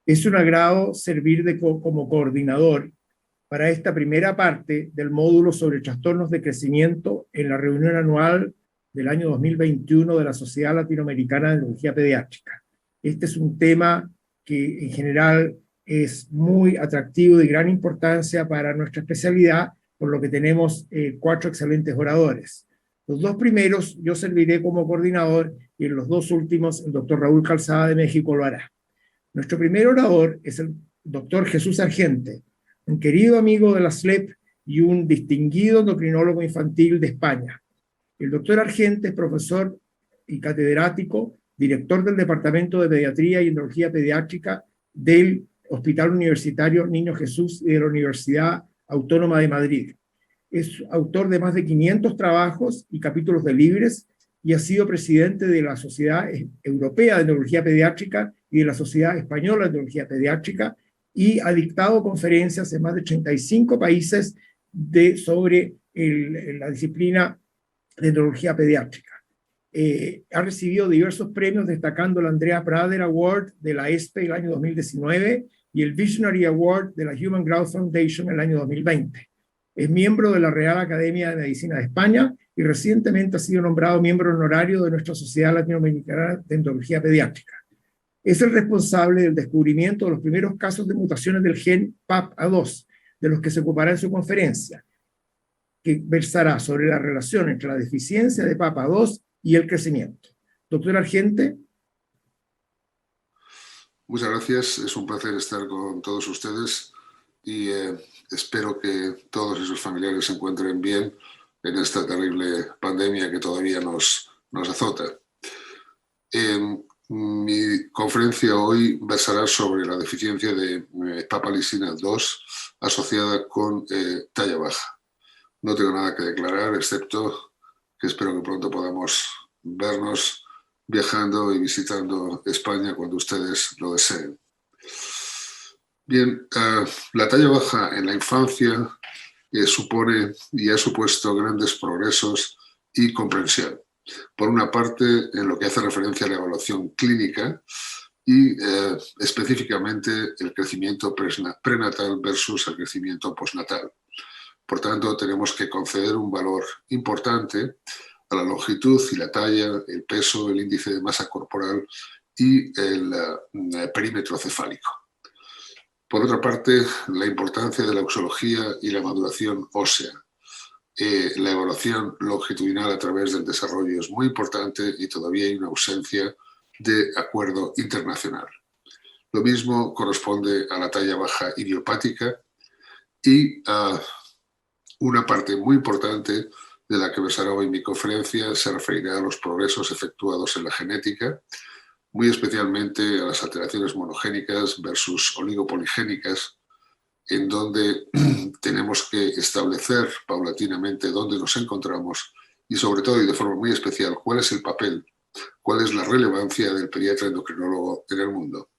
Es un agrado servir como coordinador para esta primera parte del módulo sobre trastornos de crecimiento en la reunión anual del año 2021 de la Sociedad Latinoamericana de Neurología Pediátrica. Este es un tema que en general es muy atractivo y de gran importancia para nuestra especialidad, por lo que tenemos 4 excelentes oradores. Los 2 primeros yo serviré como coordinador y en los 2 últimos el doctor Raúl Calzada de México lo hará. Nuestro primer orador es el doctor Jesús Argente, un querido amigo de la SLEP y un distinguido endocrinólogo infantil de España. El doctor Argente es profesor y catedrático, director del Departamento de Pediatría y Neurología Pediátrica del Hospital Universitario Niño Jesús y de la Universidad Autónoma de Madrid. Es autor de más de 500 trabajos y capítulos de libros y ha sido presidente de la Sociedad Europea de Neurología Pediátrica y de la Sociedad Española de Neurología Pediátrica, y ha dictado conferencias en más de 35 países sobre la disciplina de neurología pediátrica. Ha recibido diversos premios, destacando el Andrea Prader Award de la ESPE el año 2019 y el Visionary Award de la Human Growth Foundation el año 2020. Es miembro de la Real Academia de Medicina de España y recientemente ha sido nombrado miembro honorario de nuestra Sociedad Latinoamericana de Neurología Pediátrica. Es el responsable del descubrimiento de los primeros casos de mutaciones del gen PAPA2, de los que se ocupará en su conferencia, que versará sobre la relación entre la deficiencia de PAPA2 y el crecimiento. Doctor Argente. Muchas gracias, es un placer estar con todos ustedes y espero que todos y sus familiares se encuentren bien en esta terrible pandemia que todavía nos azota. Mi conferencia hoy versará sobre la deficiencia de papalicina 2 asociada con talla baja. No tengo nada que declarar, excepto que espero que pronto podamos vernos viajando y visitando España cuando ustedes lo deseen. Bien, la talla baja en la infancia supone y ha supuesto grandes progresos y comprensión. Por una parte, en lo que hace referencia a la evaluación clínica y específicamente el crecimiento prenatal versus el crecimiento postnatal. Por tanto, tenemos que conceder un valor importante a la longitud y la talla, el peso, el índice de masa corporal y el perímetro cefálico. Por otra parte, la importancia de la auxología y la maduración ósea. La evaluación longitudinal a través del desarrollo es muy importante y todavía hay una ausencia de acuerdo internacional. Lo mismo corresponde a la talla baja idiopática y a una parte muy importante de la que versará hoy mi conferencia se referirá a los progresos efectuados en la genética, muy especialmente a las alteraciones monogénicas versus oligopoligénicas, en donde tenemos que establecer paulatinamente dónde nos encontramos y sobre todo y de forma muy especial cuál es el papel, cuál es la relevancia del pediatra endocrinólogo en el mundo.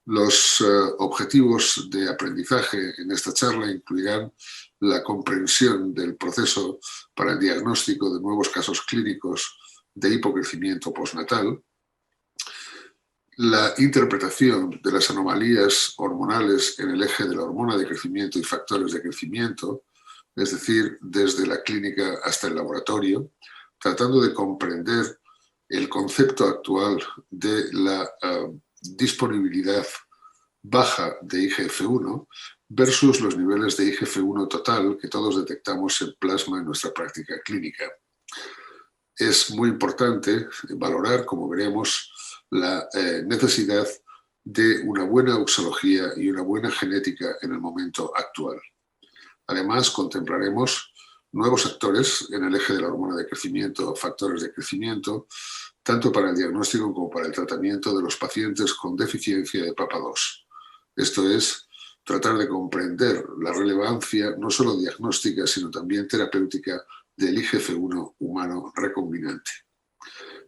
Los objetivos de aprendizaje en esta charla incluirán la comprensión del proceso para el diagnóstico de nuevos casos clínicos de hipocrecimiento postnatal, la interpretación de las anomalías hormonales en el eje de la hormona de crecimiento y factores de crecimiento, es decir, desde la clínica hasta el laboratorio, tratando de comprender el concepto actual de la disponibilidad baja de IGF-1 versus los niveles de IGF-1 total que todos detectamos en plasma en nuestra práctica clínica. Es muy importante valorar, como veremos, la necesidad de una buena auxología y una buena genética en el momento actual. Además, contemplaremos nuevos actores en el eje de la hormona de crecimiento, factores de crecimiento, tanto para el diagnóstico como para el tratamiento de los pacientes con deficiencia de PAPA2. Esto es, tratar de comprender la relevancia no solo diagnóstica, sino también terapéutica del IGF-1 humano recombinante.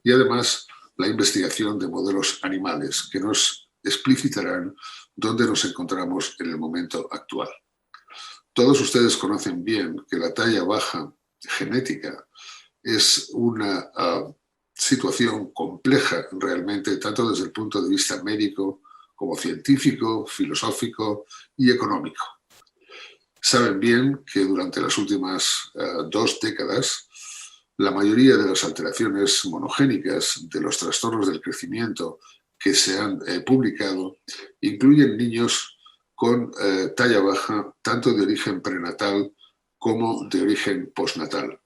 Y además, la investigación de modelos animales que nos explicitarán dónde nos encontramos en el momento actual. Todos ustedes conocen bien que la talla baja genética es una situación compleja realmente, tanto desde el punto de vista médico como científico, filosófico y económico. Saben bien que durante las últimas 2 décadas la mayoría de las alteraciones monogénicas de los trastornos del crecimiento que se han publicado incluyen niños con talla baja tanto de origen prenatal como de origen postnatal.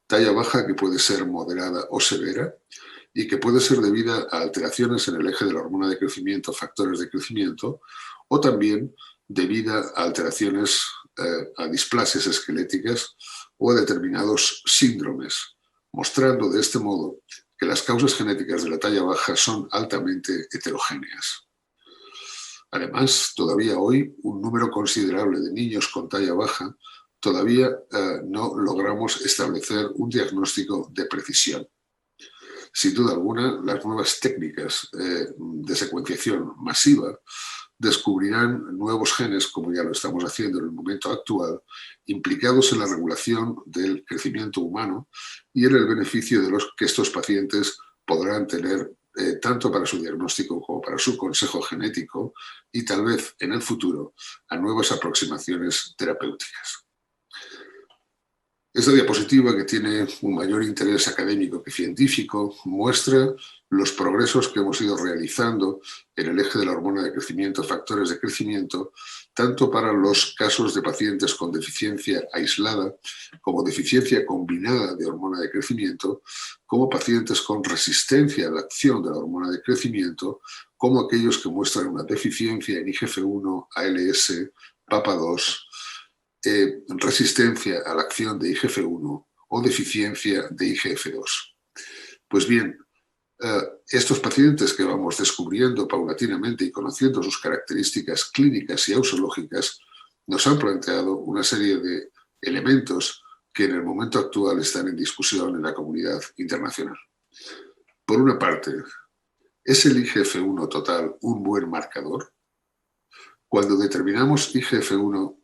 Talla baja que puede ser moderada o severa y que puede ser debida a alteraciones en el eje de la hormona de crecimiento, factores de crecimiento, o también debida a alteraciones, a displasias esqueléticas o a determinados síndromes, mostrando de este modo que las causas genéticas de la talla baja son altamente heterogéneas. Además, todavía hoy, un número considerable de niños con talla baja todavía no logramos establecer un diagnóstico de precisión. Sin duda alguna, las nuevas técnicas de secuenciación masiva descubrirán nuevos genes, como ya lo estamos haciendo en el momento actual, implicados en la regulación del crecimiento humano y en el beneficio de los que estos pacientes podrán tener tanto para su diagnóstico como para su consejo genético y tal vez en el futuro a nuevas aproximaciones terapéuticas. Esta diapositiva, que tiene un mayor interés académico que científico, muestra los progresos que hemos ido realizando en el eje de la hormona de crecimiento, factores de crecimiento, tanto para los casos de pacientes con deficiencia aislada como deficiencia combinada de hormona de crecimiento, como pacientes con resistencia a la acción de la hormona de crecimiento, como aquellos que muestran una deficiencia en IGF-1, ALS, PAPA2, resistencia a la acción de IGF-1 o deficiencia de IGF-2. Pues bien, estos pacientes que vamos descubriendo paulatinamente y conociendo sus características clínicas y ausológicas nos han planteado una serie de elementos que en el momento actual están en discusión en la comunidad internacional. Por una parte, ¿es el IGF-1 total un buen marcador? Cuando determinamos IGF-1,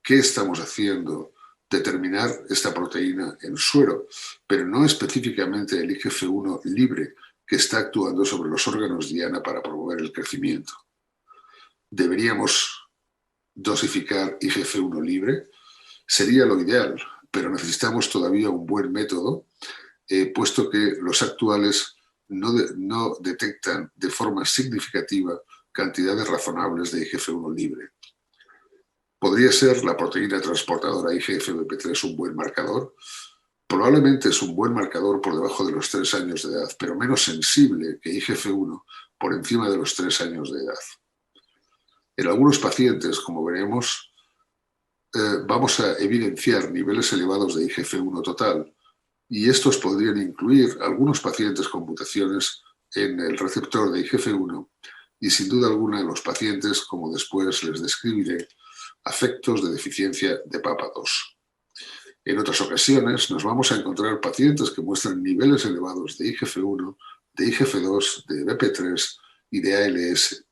¿qué estamos haciendo? Determinar esta proteína en suero, pero no específicamente el IGF-1 libre que está actuando sobre los órganos diana para promover el crecimiento. ¿Deberíamos dosificar IGF-1 libre? Sería lo ideal, pero necesitamos todavía un buen método, puesto que los actuales no detectan de forma significativa cantidades razonables de IGF-1 libre. ¿Podría ser la proteína transportadora IGF-BP3 un buen marcador? Probablemente es un buen marcador por debajo de los 3 años de edad, pero menos sensible que IGF-1 por encima de los 3 años de edad. En algunos pacientes, como veremos, vamos a evidenciar niveles elevados de IGF-1 total, y estos podrían incluir algunos pacientes con mutaciones en el receptor de IGF-1 y sin duda alguna los pacientes, como después les describiré, afectos de deficiencia de PAPA2. En otras ocasiones nos vamos a encontrar pacientes que muestran niveles elevados de IGF-1, de IGF-2, de BP3 y de ALS.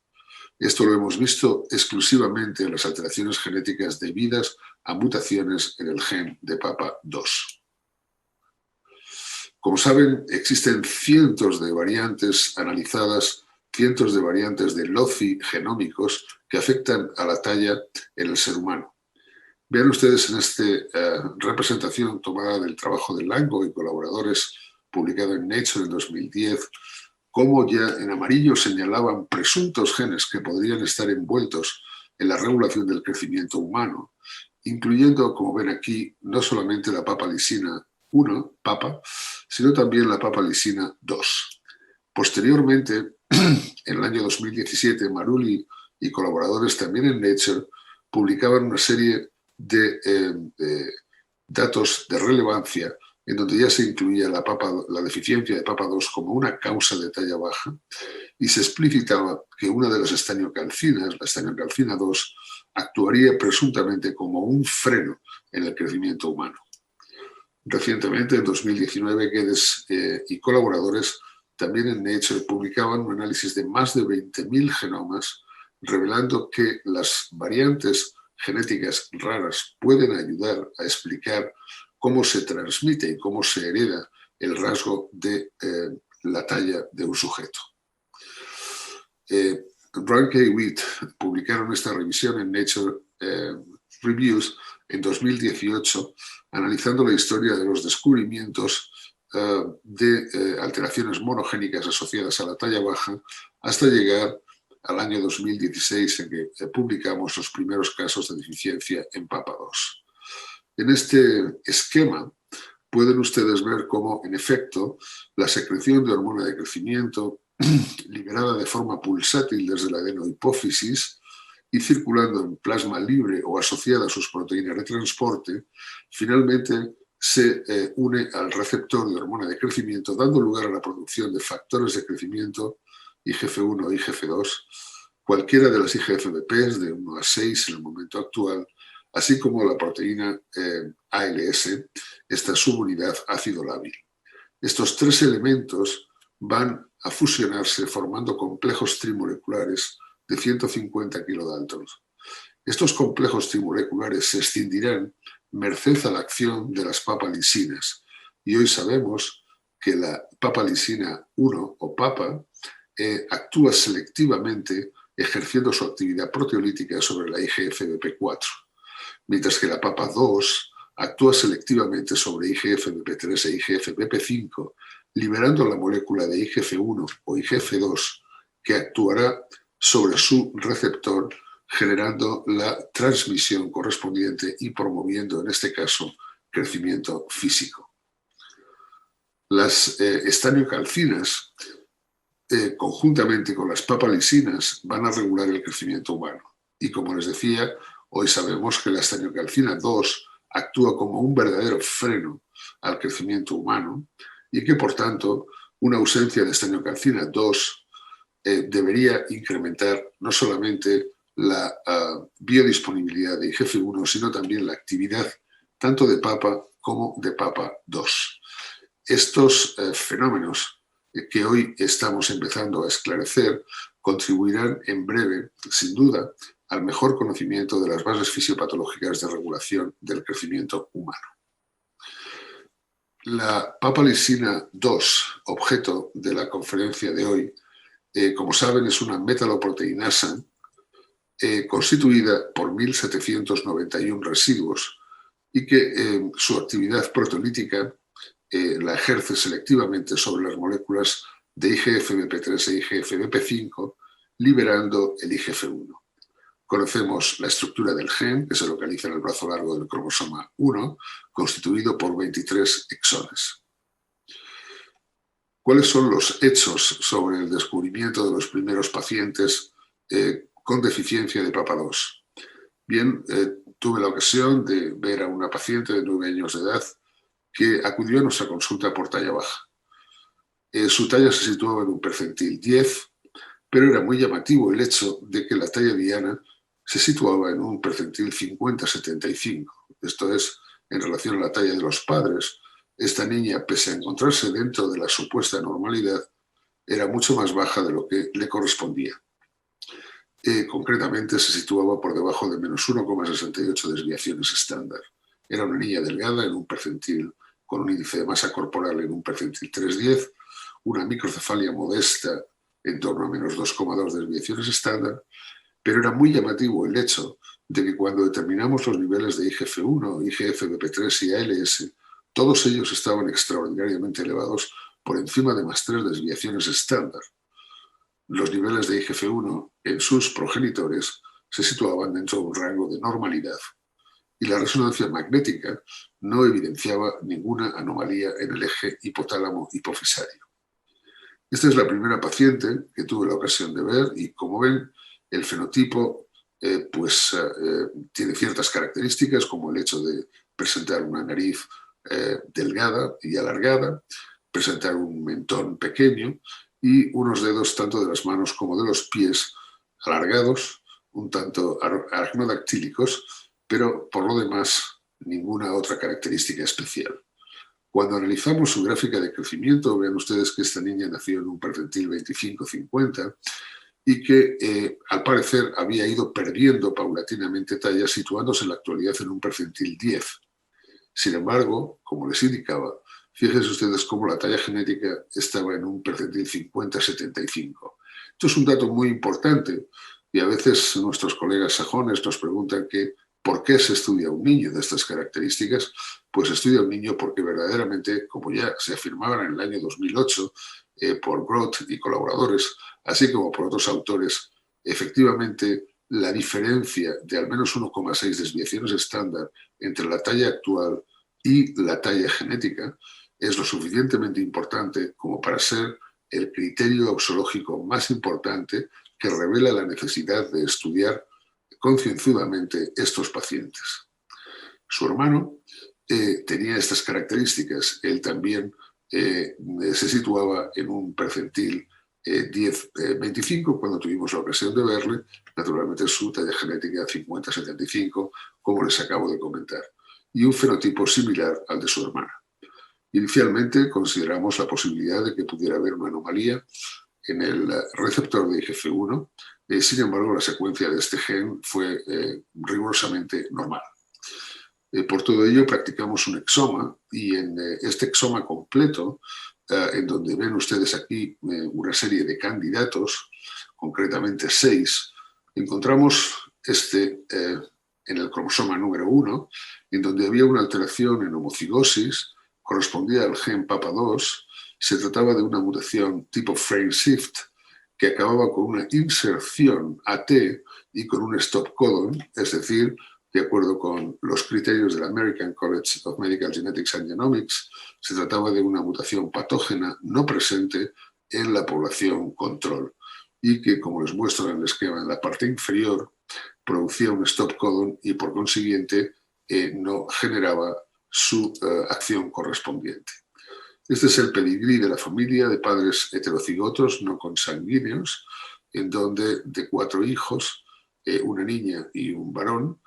Esto lo hemos visto exclusivamente en las alteraciones genéticas debidas a mutaciones en el gen de PAPA2. Como saben, existen cientos de variantes analizadas, cientos de variantes de LOCI genómicos que afectan a la talla en el ser humano. Vean ustedes en esta representación tomada del trabajo de Lango y colaboradores publicado en Nature en 2010, cómo ya en amarillo señalaban presuntos genes que podrían estar envueltos en la regulación del crecimiento humano, incluyendo, como ven aquí, no solamente la papalicina 1, PAPA, sino también la papalicina 2. Posteriormente, en el año 2017, Maruli y colaboradores también en Nature publicaban una serie de datos de relevancia en donde ya se incluía la deficiencia de PAPA2 como una causa de talla baja y se explicitaba que una de las estaniocalcinas, la estaniocalcina 2, actuaría presuntamente como un freno en el crecimiento humano. Recientemente, en 2019, Guedes y colaboradores también en Nature publicaban un análisis de más de 20.000 genomas revelando que las variantes genéticas raras pueden ayudar a explicar cómo se transmite y cómo se hereda el rasgo de la talla de un sujeto. Ryan K. Witt publicaron esta revisión en Nature Reviews en 2018, analizando la historia de los descubrimientos de alteraciones monogénicas asociadas a la talla baja hasta llegar al año 2016, en que publicamos los primeros casos de deficiencia en PAPA2. En este esquema pueden ustedes ver cómo, en efecto, la secreción de hormona de crecimiento liberada de forma pulsátil desde la adenohipófisis y circulando en plasma libre o asociada a sus proteínas de transporte, finalmente se une al receptor de hormona de crecimiento, dando lugar a la producción de factores de crecimiento IGF-1 o IGF-2, cualquiera de las IGF-BPs de 1 a 6 en el momento actual, así como la proteína ALS, esta subunidad ácido lábil. Estos tres elementos van a fusionarse formando complejos trimoleculares de 150 kilodaltons. Estos complejos trimoleculares se escindirán merced a la acción de las papalisinas, y hoy sabemos que la papalisina 1 o PAPA actúa selectivamente ejerciendo su actividad proteolítica sobre la IGF-BP4, mientras que la PAPA2 actúa selectivamente sobre IGF-BP3 e IGF-BP5, liberando la molécula de IGF-1 o IGF-2 que actuará sobre su receptor, generando la transmisión correspondiente y promoviendo, en este caso, crecimiento físico. Las estaniocalcinas, conjuntamente con las papalisinas, van a regular el crecimiento humano. Y como les decía, hoy sabemos que la estaniocalcina 2 actúa como un verdadero freno al crecimiento humano y que, por tanto, una ausencia de estaniocalcina 2 debería incrementar no solamente la biodisponibilidad de IGF-1, sino también la actividad tanto de PAPA como de PAPA2. Estos fenómenos que hoy estamos empezando a esclarecer contribuirán en breve, sin duda, al mejor conocimiento de las bases fisiopatológicas de regulación del crecimiento humano. La papalisina 2, objeto de la conferencia de hoy, como saben, es una metaloproteinasa constituida por 1.791 residuos y que su actividad proteolítica la ejerce selectivamente sobre las moléculas de IGF-BP3 e IGF-BP5, liberando el IGF-1. Conocemos la estructura del gen, que se localiza en el brazo largo del cromosoma 1, constituido por 23 exones. ¿Cuáles son los hechos sobre el descubrimiento de los primeros pacientes con deficiencia de PAPA2? Bien, tuve la ocasión de ver a una paciente de 9 años de edad que acudió a nuestra consulta por talla baja. Su talla se situaba en un percentil 10, pero era muy llamativo el hecho de que la talla diana se situaba en un percentil 50-75. Esto es, en relación a la talla de los padres, esta niña, pese a encontrarse dentro de la supuesta normalidad, era mucho más baja de lo que le correspondía. Concretamente se situaba por debajo de menos 1,68 desviaciones estándar. Era una niña delgada en un percentil con un índice de masa corporal en un percentil 310, una microcefalia modesta en torno a menos 2,2 desviaciones estándar, pero era muy llamativo el hecho de que cuando determinamos los niveles de IGF-1, IGF-BP3 y ALS, todos ellos estaban extraordinariamente elevados por encima de más 3 desviaciones estándar. Los niveles de IGF-1 en sus progenitores se situaban dentro de un rango de normalidad y la resonancia magnética no evidenciaba ninguna anomalía en el eje hipotálamo-hipofisario. Esta es la primera paciente que tuve la ocasión de ver y, como ven, el fenotipo tiene ciertas características, como el hecho de presentar una nariz delgada y alargada, presentar un mentón pequeño y unos dedos tanto de las manos como de los pies alargados, un tanto aracnodactílicos, pero por lo demás ninguna otra característica especial. Cuando analizamos su gráfica de crecimiento, vean ustedes que esta niña nació en un percentil 25-50 y que al parecer había ido perdiendo paulatinamente talla, situándose en la actualidad en un percentil 10. Sin embargo, como les indicaba, fíjense ustedes cómo la talla genética estaba en un percentil 50-75. Esto es un dato muy importante y a veces nuestros colegas sajones nos preguntan ¿por qué se estudia un niño de estas características? Pues se estudia un niño porque verdaderamente, como ya se afirmaba en el año 2008 por Groth y colaboradores, así como por otros autores, efectivamente la diferencia de al menos 1,6 desviaciones estándar entre la talla actual y la talla genética es lo suficientemente importante como para ser el criterio ausológico más importante que revela la necesidad de estudiar concienzudamente estos pacientes. Su hermano tenía estas características. Él también se situaba en un percentil 10-25 cuando tuvimos la ocasión de verle. Naturalmente su talla genética 50-75, como les acabo de comentar, y un fenotipo similar al de su hermana. Inicialmente consideramos la posibilidad de que pudiera haber una anomalía en el receptor de IGF-1, sin embargo la secuencia de este gen fue rigurosamente normal. Por todo ello practicamos un exoma y en este exoma completo, en donde ven ustedes aquí una serie de candidatos, concretamente 6, encontramos en el cromosoma número 1, en donde había una alteración en homocigosis, correspondía al gen PAPA2, se trataba de una mutación tipo frame shift que acababa con una inserción AT y con un stop codon, es decir, de acuerdo con los criterios del American College of Medical Genetics and Genomics, se trataba de una mutación patógena no presente en la población control y que, como les muestro en el esquema en la parte inferior, producía un stop codon y por consiguiente no generaba su acción correspondiente. Este es el pedigrí de la familia de padres heterocigotos no consanguíneos, en donde de 4 hijos, una niña y un varón,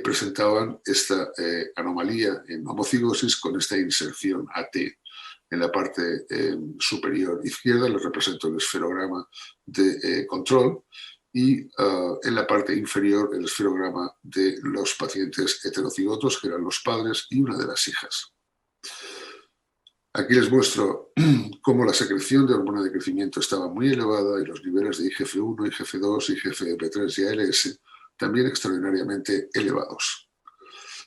presentaban esta anomalía en homocigosis con esta inserción AT. En la parte superior izquierda les represento el esferograma de control y en la parte inferior el esferograma de los pacientes heterocigotos, que eran los padres y una de las hijas. Aquí les muestro cómo la secreción de hormona de crecimiento estaba muy elevada y los niveles de IGF-1, IGF-2, IGF-1/3 y ALS también extraordinariamente elevados.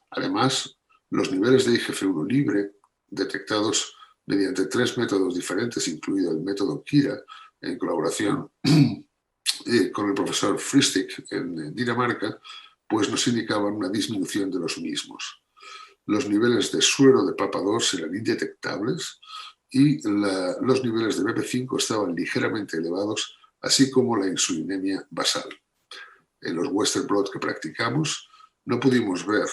Además, los niveles de IGF-1 libre, detectados mediante 3 métodos diferentes, incluido el método KIRA, en colaboración con el profesor Fristig en Dinamarca, pues nos indicaban una disminución de los mismos. Los niveles de suero de PAPA2 eran indetectables y los niveles de BP5 estaban ligeramente elevados, así como la insulinemia basal. En los Western blot que practicamos no pudimos ver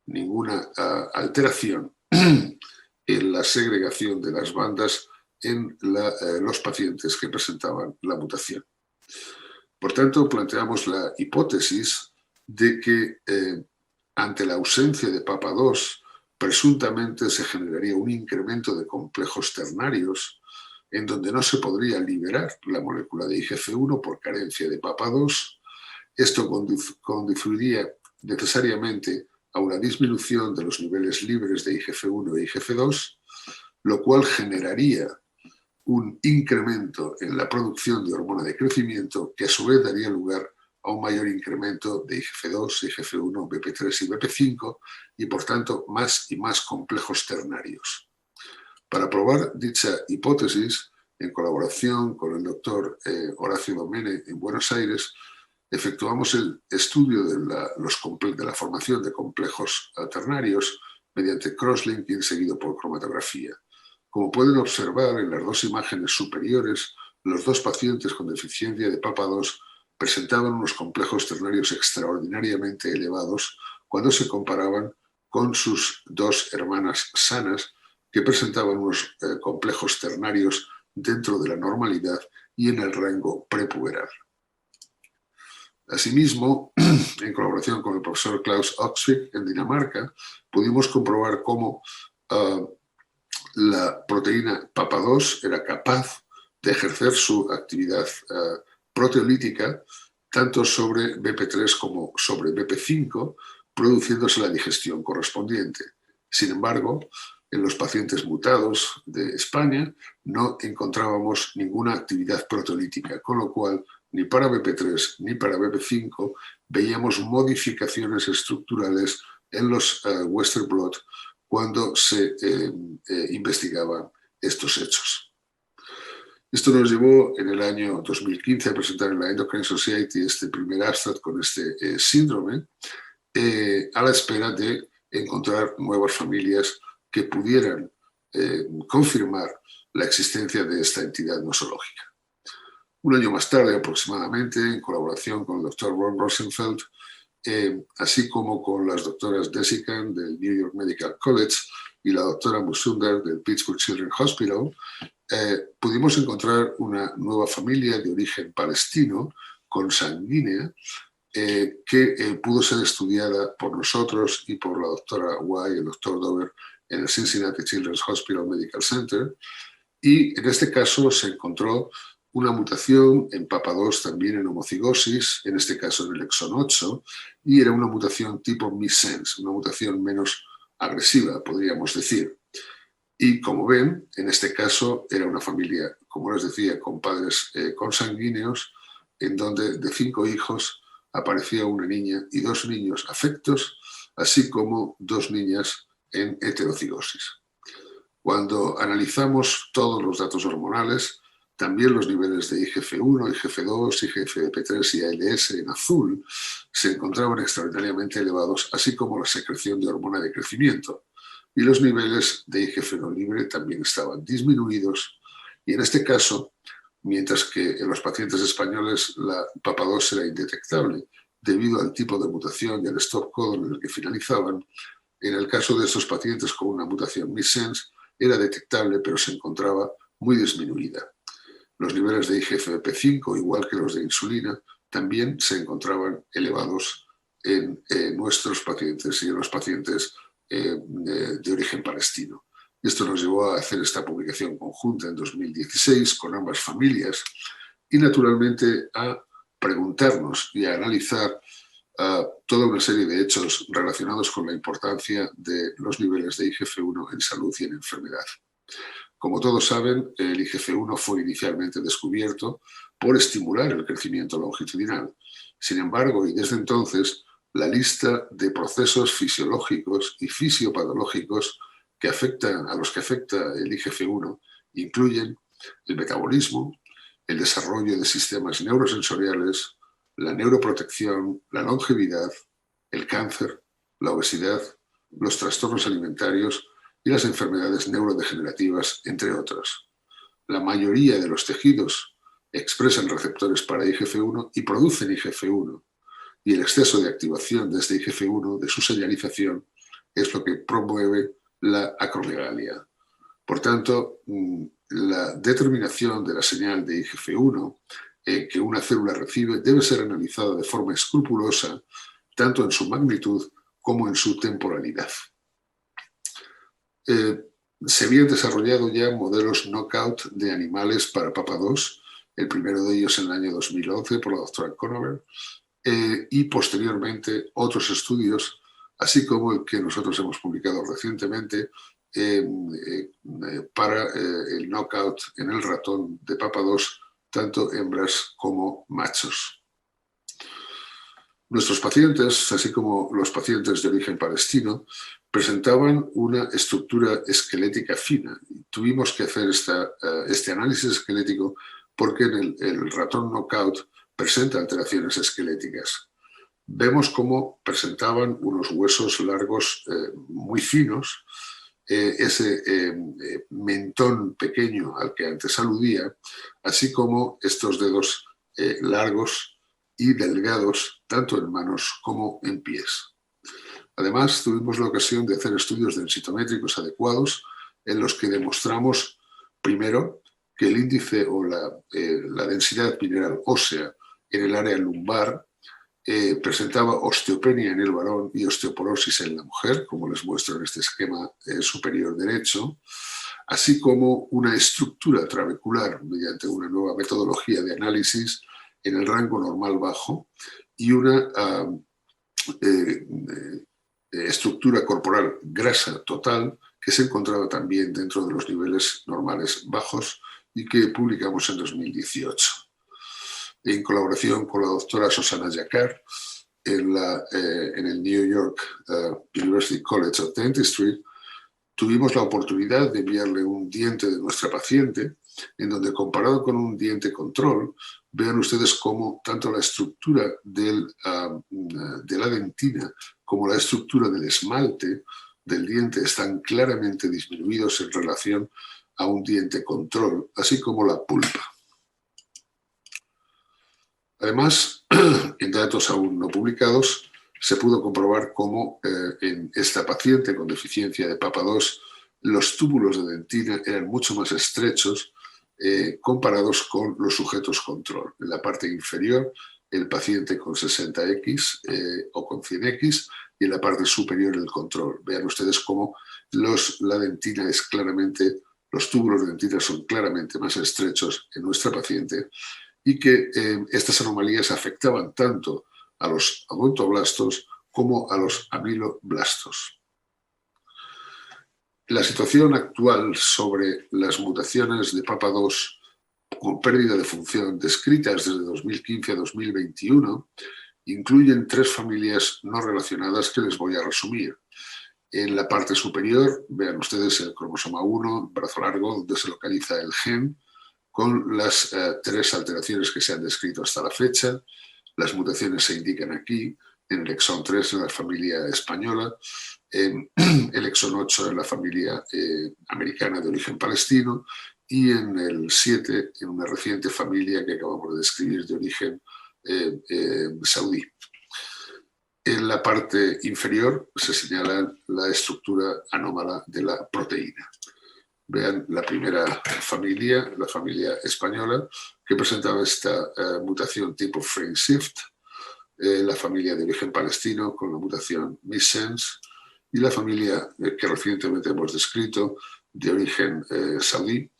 ninguna alteración en la segregación de las bandas en los pacientes que presentaban la mutación. Por tanto, planteamos la hipótesis de que ante la ausencia de PAPA2, presuntamente se generaría un incremento de complejos ternarios en donde no se podría liberar la molécula de IGF-1 por carencia de PAPA2. Esto conduciría necesariamente a una disminución de los niveles libres de IGF-1 e IGF-2, lo cual generaría un incremento en la producción de hormona de crecimiento que a su vez daría lugar a un mayor incremento de IGF-2, IGF-1, BP3 y BP5 y por tanto más y más complejos ternarios. Para probar dicha hipótesis, en colaboración con el doctor Horacio Domene en Buenos Aires, efectuamos el estudio de la formación de complejos ternarios mediante crosslinking seguido por cromatografía. Como pueden observar en las 2 imágenes superiores, los 2 pacientes con deficiencia de PAPA2 presentaban unos complejos ternarios extraordinariamente elevados cuando se comparaban con sus 2 hermanas sanas que presentaban unos complejos ternarios dentro de la normalidad y en el rango prepuberal. Asimismo, en colaboración con el profesor Klaus Oxvik en Dinamarca, pudimos comprobar cómo la proteína PAPA2 era capaz de ejercer su actividad proteolítica tanto sobre BP3 como sobre BP5, produciéndose la digestión correspondiente. Sin embargo, en los pacientes mutados de España no encontrábamos ninguna actividad proteolítica, con lo cual ni para BP3 ni para BP5 veíamos modificaciones estructurales en los Western blot cuando se investigaban estos hechos. Esto nos llevó en el año 2015 a presentar en la Endocrine Society este primer abstract con este síndrome, a la espera de encontrar nuevas familias que pudieran confirmar la existencia de esta entidad nosológica. Un año más tarde, aproximadamente, en colaboración con el doctor Ron Rosenfeld, así como con las doctoras Desikan del New York Medical College y la doctora Musundar del Pittsburgh Children's Hospital, pudimos encontrar una nueva familia de origen palestino, consanguínea, que pudo ser estudiada por nosotros y por la doctora Wai y el doctor Dover en el Cincinnati Children's Hospital Medical Center, y en este caso se encontró una mutación en PAPA2 también en homocigosis, en este caso en el exon 8, y era una mutación tipo missense, una mutación menos agresiva, podríamos decir. Y como ven, en este caso era una familia, como les decía, con padres consanguíneos, en donde de 5 hijos aparecía una niña y 2 niños afectos, así como 2 niñas en heterocigosis. Cuando analizamos todos los datos hormonales, también los niveles de IGF-1, IGF-2, IGF-3 y ALS en azul se encontraban extraordinariamente elevados, así como la secreción de hormona de crecimiento. Y los niveles de IGF-1 libre también estaban disminuidos. Y en este caso, mientras que en los pacientes españoles la PAPA2 era indetectable debido al tipo de mutación y al stop codon en el que finalizaban, en el caso de estos pacientes con una mutación missense era detectable, pero se encontraba muy disminuida. Los niveles de IGF-5, igual que los de insulina, también se encontraban elevados en nuestros pacientes y en los pacientes de origen palestino. Esto nos llevó a hacer esta publicación conjunta en 2016 con ambas familias y naturalmente a preguntarnos y a analizar toda una serie de hechos relacionados con la importancia de los niveles de IGF-1 en salud y en enfermedad. Como todos saben, el IGF-1 fue inicialmente descubierto por estimular el crecimiento longitudinal. Sin embargo, y desde entonces, la lista de procesos fisiológicos y fisiopatológicos a los que afecta el IGF-1 incluyen el metabolismo, el desarrollo de sistemas neurosensoriales, la neuroprotección, la longevidad, el cáncer, la obesidad, los trastornos alimentarios y las enfermedades neurodegenerativas, entre otras. La mayoría de los tejidos expresan receptores para IGF-1 y producen IGF-1, y el exceso de activación de este IGF-1, de su señalización, es lo que promueve la acromegalia. Por tanto, la determinación de la señal de IGF-1 que una célula recibe debe ser analizada de forma escrupulosa, tanto en su magnitud como en su temporalidad. Se habían desarrollado ya modelos knockout de animales para PAPA2, el primero de ellos en el año 2011 por la doctora Conover, y posteriormente otros estudios, así como el que nosotros hemos publicado recientemente para el knockout en el ratón de PAPA2, tanto hembras como machos. Nuestros pacientes, así como los pacientes de origen palestino, presentaban una estructura esquelética fina. Tuvimos que hacer este análisis esquelético porque en el ratón knockout presenta alteraciones esqueléticas. Vemos cómo presentaban unos huesos largos muy finos, ese mentón pequeño al que antes aludía, así como estos dedos largos y delgados, tanto en manos como en pies. Además, tuvimos la ocasión de hacer estudios densitométricos adecuados en los que demostramos, primero, que el índice o la densidad mineral ósea en el área lumbar presentaba osteopenia en el varón y osteoporosis en la mujer, como les muestro en este esquema superior derecho, así como una estructura trabecular mediante una nueva metodología de análisis en el rango normal bajo y una estructura corporal grasa total que se encontraba también dentro de los niveles normales bajos y que publicamos en 2018. En colaboración con la doctora Susana Jacquard, en el New York University College of Dentistry, tuvimos la oportunidad de enviarle un diente de nuestra paciente, en donde, comparado con un diente control, vean ustedes cómo tanto la estructura de la dentina como la estructura del esmalte del diente están claramente disminuidos en relación a un diente control, así como la pulpa. Además, en datos aún no publicados, se pudo comprobar cómo en esta paciente con deficiencia de Papa 2 los túbulos de dentina eran mucho más estrechos comparados con los sujetos control. En la parte inferior, el paciente con 60X o con 100X, y en la parte superior el control. Vean ustedes cómo la dentina es claramente, los túbulos de dentina son claramente más estrechos en nuestra paciente, y que estas anomalías afectaban tanto a los odontoblastos como a los amiloblastos. La situación actual sobre las mutaciones de Papa 2 con pérdida de función descritas desde 2015 a 2021 incluyen 3 familias no relacionadas que les voy a resumir. En la parte superior, vean ustedes el cromosoma 1, brazo largo, donde se localiza el gen, con las 3 alteraciones que se han descrito hasta la fecha. Las mutaciones se indican aquí, en el exón 3 en la familia española, en el exón 8 en la familia americana de origen palestino y en el 7 en una reciente familia que acabamos de describir de origen saudí. En la parte inferior se señala la estructura anómala de la proteína. Vean la primera familia, la familia española, que presentaba esta mutación tipo frame shift, la familia de origen palestino con la mutación missense y la familia que recientemente hemos descrito de origen saudí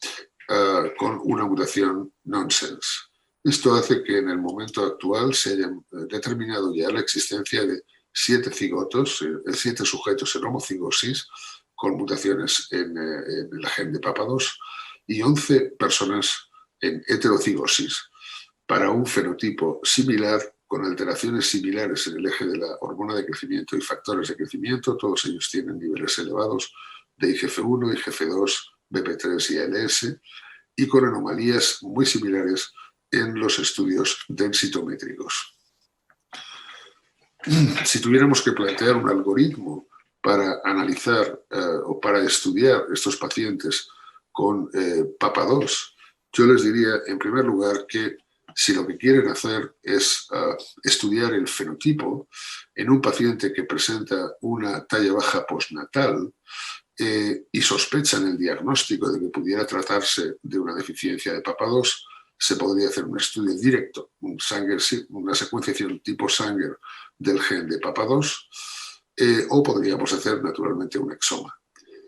con una mutación nonsense. Esto hace que en el momento actual se haya determinado ya la existencia de 7 cigotos, 7 sujetos en homocigosis con mutaciones en el gen de Papa 2 y 11 personas en heterocigosis para un fenotipo similar con alteraciones similares en el eje de la hormona de crecimiento y factores de crecimiento. Todos ellos tienen niveles elevados de IGF-1, IGF-2, BP3 y ALS y con anomalías muy similares en los estudios densitométricos. Si tuviéramos que plantear un algoritmo para analizar o para estudiar estos pacientes con Papa 2, yo les diría en primer lugar que si lo que quieren hacer es estudiar el fenotipo en un paciente que presenta una talla baja postnatal y sospechan el diagnóstico de que pudiera tratarse de una deficiencia de Papa 2, se podría hacer un estudio directo, una secuenciación tipo Sanger del gen de Papa 2, o podríamos hacer naturalmente un exoma.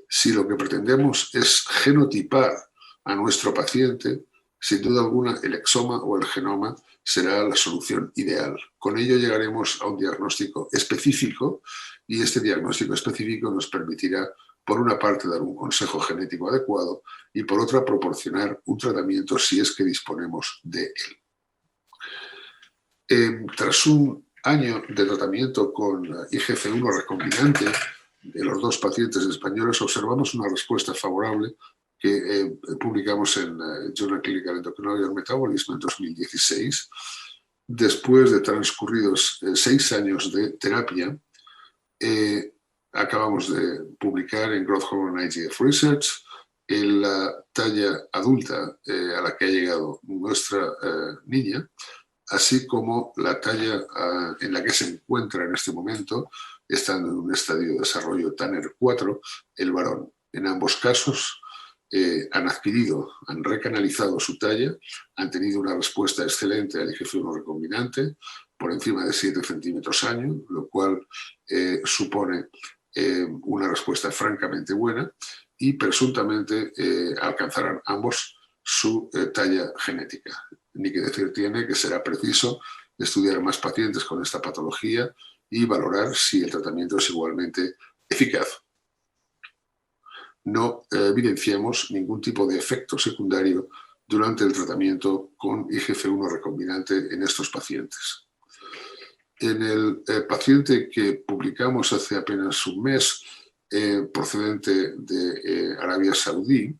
Si lo que pretendemos es genotipar a nuestro paciente, sin duda alguna el exoma o el genoma será la solución ideal. Con ello llegaremos a un diagnóstico específico y este diagnóstico específico nos permitirá, por una parte, dar un consejo genético adecuado y, por otra, proporcionar un tratamiento si es que disponemos de él. Tras un año de tratamiento con IGF-1 recombinante de los 2 pacientes españoles, observamos una respuesta favorable que publicamos en Journal Clinical Endocrinology and Metabolism en 2016. Después de transcurridos 6 años de terapia, acabamos de publicar en Growth Hormone IGF Research en la talla adulta a la que ha llegado nuestra niña, así como la talla en la que se encuentra en este momento, estando en un estadio de desarrollo Tanner 4, el varón. En ambos casos han recanalizado su talla, han tenido una respuesta excelente al IGF-1 recombinante, por encima de 7 centímetros año, lo cual supone una respuesta francamente buena y presuntamente alcanzarán ambos su talla genética. Ni que decir tiene que será preciso estudiar más pacientes con esta patología y valorar si el tratamiento es igualmente eficaz. no evidenciamos ningún tipo de efecto secundario durante el tratamiento con IGF-1 recombinante en estos pacientes. En el paciente que publicamos hace apenas un mes, procedente de Arabia Saudí,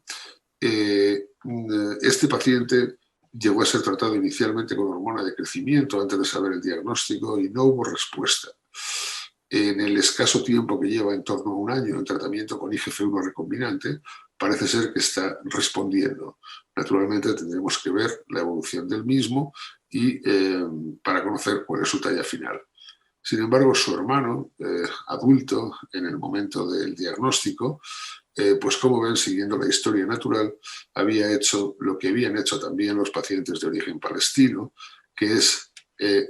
este paciente llegó a ser tratado inicialmente con hormona de crecimiento antes de saber el diagnóstico y no hubo respuesta. En el escaso tiempo que lleva, en torno a un año, en tratamiento con IGF-1 recombinante, parece ser que está respondiendo. Naturalmente tendremos que ver la evolución del mismo y para conocer cuál es su talla final. Sin embargo, su hermano, adulto en el momento del diagnóstico, pues como ven, siguiendo la historia natural, había hecho lo que habían hecho también los pacientes de origen palestino, que es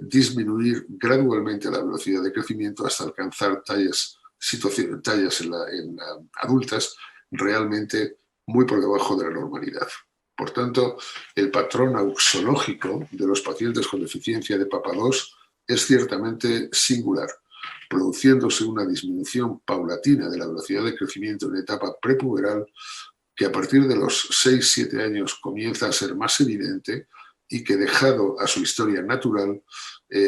disminuir gradualmente la velocidad de crecimiento hasta alcanzar tallas en adultas realmente muy por debajo de la normalidad. Por tanto, el patrón auxológico de los pacientes con deficiencia de PAPA2 es ciertamente singular, produciéndose una disminución paulatina de la velocidad de crecimiento en etapa prepuberal que a partir de los 6-7 años comienza a ser más evidente y que, dejado a su historia natural,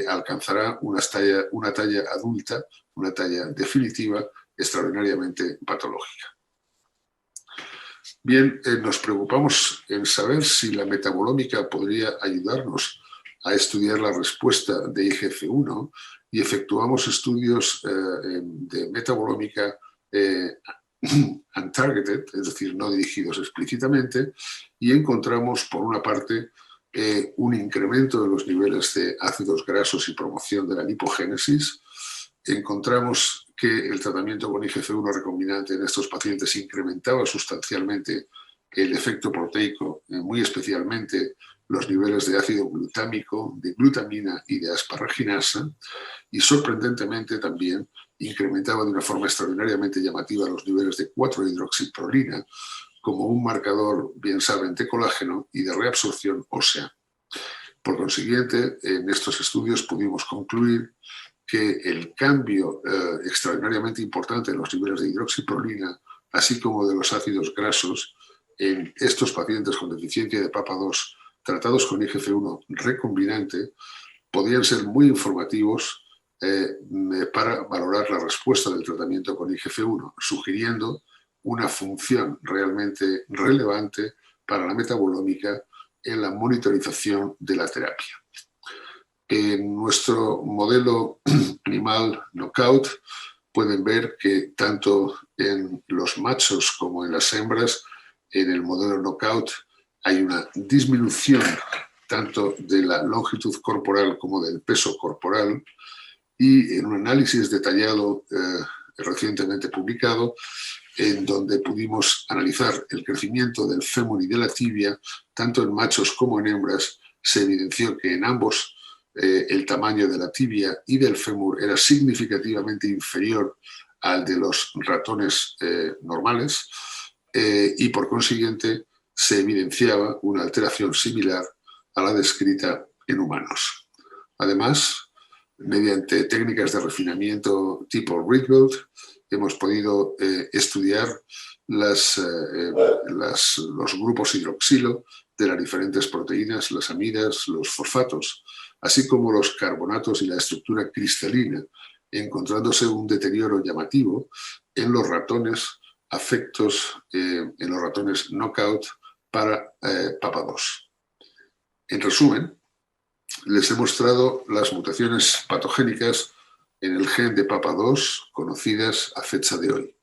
alcanzará una talla adulta, una talla definitiva, extraordinariamente patológica. Bien, nos preocupamos en saber si la metabolómica podría ayudarnos a estudiar la respuesta de IGF-1 y efectuamos estudios de metabolómica untargeted, es decir, no dirigidos explícitamente, y encontramos, por una parte, un incremento de los niveles de ácidos grasos y promoción de la lipogénesis. Encontramos que el tratamiento con IGF-1 recombinante en estos pacientes incrementaba sustancialmente el efecto proteico, muy especialmente los niveles de ácido glutámico, de glutamina y de asparraginasa, y sorprendentemente también incrementaba de una forma extraordinariamente llamativa los niveles de 4-hidroxiprolina como un marcador, bien saben, de colágeno y de reabsorción ósea. Por consiguiente, en estos estudios pudimos concluir que el cambio extraordinariamente importante en los niveles de hidroxiprolina, así como de los ácidos grasos, en estos pacientes con deficiencia de PAPA2 tratados con IGF-1 recombinante, podían ser muy informativos para valorar la respuesta del tratamiento con IGF-1, sugiriendo una función realmente relevante para la metabolómica en la monitorización de la terapia. En nuestro modelo animal knockout pueden ver que tanto en los machos como en las hembras, en el modelo knockout hay una disminución tanto de la longitud corporal como del peso corporal, y en un análisis detallado recientemente publicado, en donde pudimos analizar el crecimiento del fémur y de la tibia, tanto en machos como en hembras, se evidenció que en ambos el tamaño de la tibia y del fémur era significativamente inferior al de los ratones normales, y por consiguiente se evidenciaba una alteración similar a la descrita en humanos. Además, mediante técnicas de refinamiento tipo Rietveld, hemos podido estudiar los grupos hidroxilo de las diferentes proteínas, las amidas, los fosfatos, así como los carbonatos y la estructura cristalina, encontrándose un deterioro llamativo en los ratones afectos, en los ratones knockout para PAPA2. En resumen, les he mostrado las mutaciones patogénicas en el gen de PAPA2 conocidas a fecha de hoy.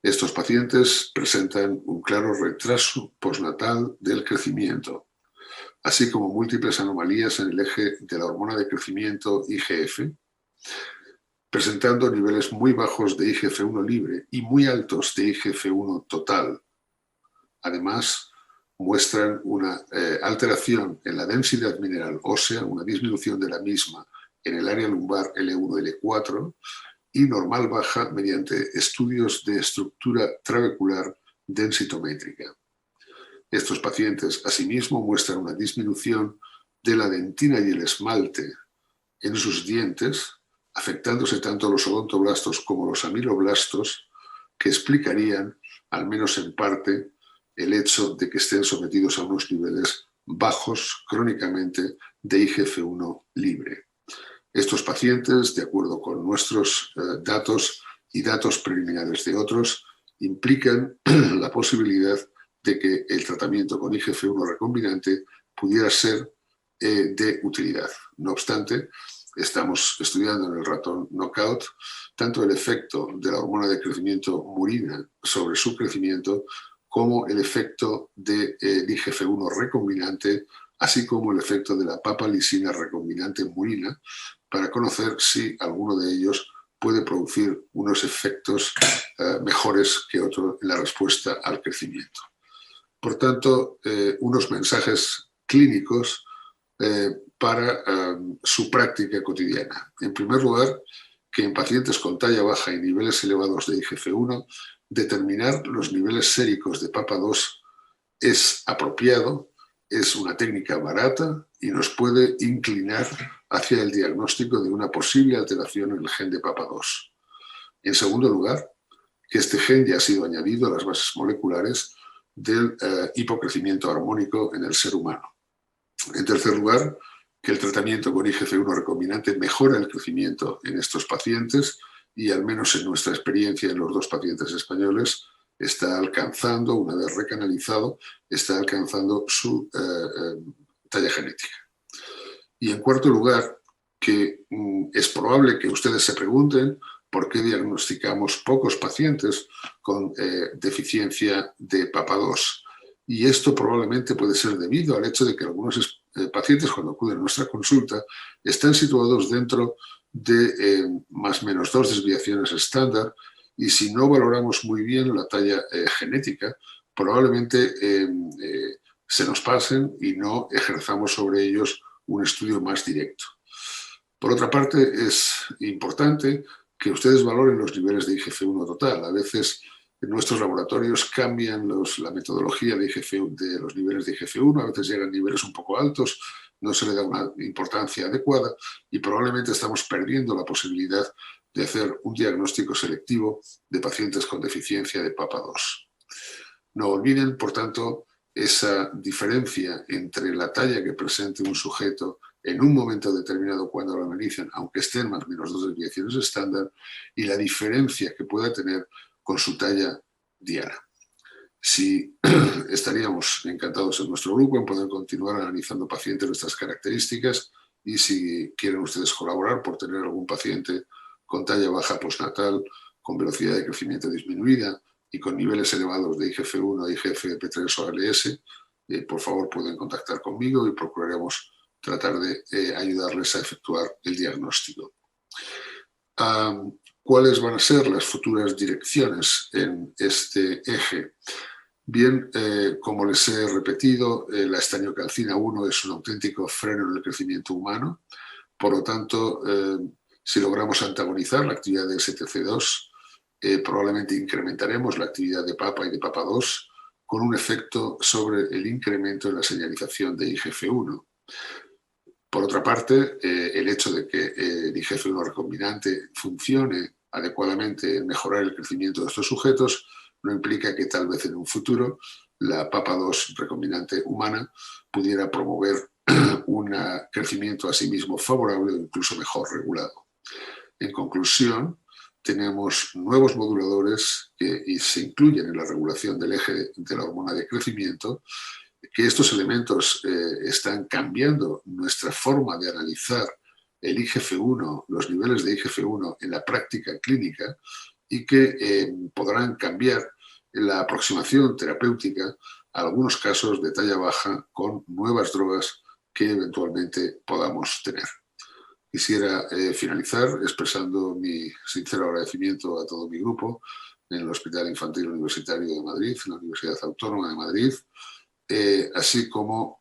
Estos pacientes presentan un claro retraso postnatal del crecimiento, así como múltiples anomalías en el eje de la hormona de crecimiento IGF, presentando niveles muy bajos de IGF-1 libre y muy altos de IGF-1 total. Además, muestran una alteración en la densidad mineral ósea, una disminución de la misma en el área lumbar L1, L4, y normal baja mediante estudios de estructura trabecular densitométrica. Estos pacientes, asimismo, muestran una disminución de la dentina y el esmalte en sus dientes, afectándose tanto los odontoblastos como los amiloblastos, que explicarían al menos en parte, el hecho de que estén sometidos a unos niveles bajos crónicamente de IGF-1 libre. Estos pacientes, de acuerdo con nuestros datos y datos preliminares de otros, implican la posibilidad de que el tratamiento con IGF-1 recombinante pudiera ser de utilidad. No obstante, estamos estudiando en el ratón knockout tanto el efecto de la hormona de crecimiento murina sobre su crecimiento como el efecto del IGF-1 recombinante, así como el efecto de la papalicina recombinante murina, para conocer si alguno de ellos puede producir unos efectos mejores que otro en la respuesta al crecimiento. Por tanto, unos mensajes clínicos para su práctica cotidiana. En primer lugar, que en pacientes con talla baja y niveles elevados de IGF-1, determinar los niveles séricos de PAPA2 es apropiado, es una técnica barata y nos puede inclinar hacia el diagnóstico de una posible alteración en el gen de PAPA2. En segundo lugar, que este gen ya ha sido añadido a las bases moleculares del hipocrecimiento armónico en el ser humano. En tercer lugar, que el tratamiento con IGF-1 recombinante mejora el crecimiento en estos pacientes y, al menos en nuestra experiencia en los 2 pacientes españoles, está alcanzando, una vez recanalizado, está alcanzando su talla genética. Y en cuarto lugar, que es probable que ustedes se pregunten por qué diagnosticamos pocos pacientes con deficiencia de PAPA2. Y esto probablemente puede ser debido al hecho de que algunos pacientes, cuando acuden a nuestra consulta, están situados dentro de más o menos 2 desviaciones estándar, y si no valoramos muy bien la talla genética, probablemente se nos pasen y no ejerzamos sobre ellos un estudio más directo. Por otra parte, es importante que ustedes valoren los niveles de IGF-1 total. A veces en nuestros laboratorios cambian la metodología de los niveles de IGF-1, a veces llegan a niveles un poco altos, no se le da una importancia adecuada y probablemente estamos perdiendo la posibilidad de hacer un diagnóstico selectivo de pacientes con deficiencia de PAPA2. No olviden, por tanto, esa diferencia entre la talla que presente un sujeto en un momento determinado cuando lo analizan, aunque estén más o menos 2 desviaciones estándar, y la diferencia que pueda tener con su talla diana. Sí, estaríamos encantados en nuestro grupo en poder continuar analizando pacientes de estas características, y si quieren ustedes colaborar por tener algún paciente con talla baja postnatal, con velocidad de crecimiento disminuida y con niveles elevados de IGF-1, IGF-P3 o ALS, por favor pueden contactar conmigo y procuraremos tratar de ayudarles a efectuar el diagnóstico. ¿Cuáles van a ser las futuras direcciones en este eje? Bien, como les he repetido, la estanocalcina 1 es un auténtico freno en el crecimiento humano. Por lo tanto, si logramos antagonizar la actividad de STC2, probablemente incrementaremos la actividad de PAPA y de PAPA2 con un efecto sobre el incremento en la señalización de IGF-1. Por otra parte, el hecho de que el IGF-1 recombinante funcione adecuadamente en mejorar el crecimiento de estos sujetos no implica que tal vez en un futuro la PAPA2 recombinante humana pudiera promover un crecimiento a sí mismo favorable o incluso mejor regulado. En conclusión, tenemos nuevos moduladores que se incluyen en la regulación del eje de la hormona de crecimiento, que estos elementos están cambiando nuestra forma de analizar el IGF-1, los niveles de IGF-1 en la práctica clínica, y que podrán cambiar la aproximación terapéutica a algunos casos de talla baja con nuevas drogas que eventualmente podamos tener. Quisiera finalizar expresando mi sincero agradecimiento a todo mi grupo en el Hospital Infantil Universitario de Madrid, en la Universidad Autónoma de Madrid, así como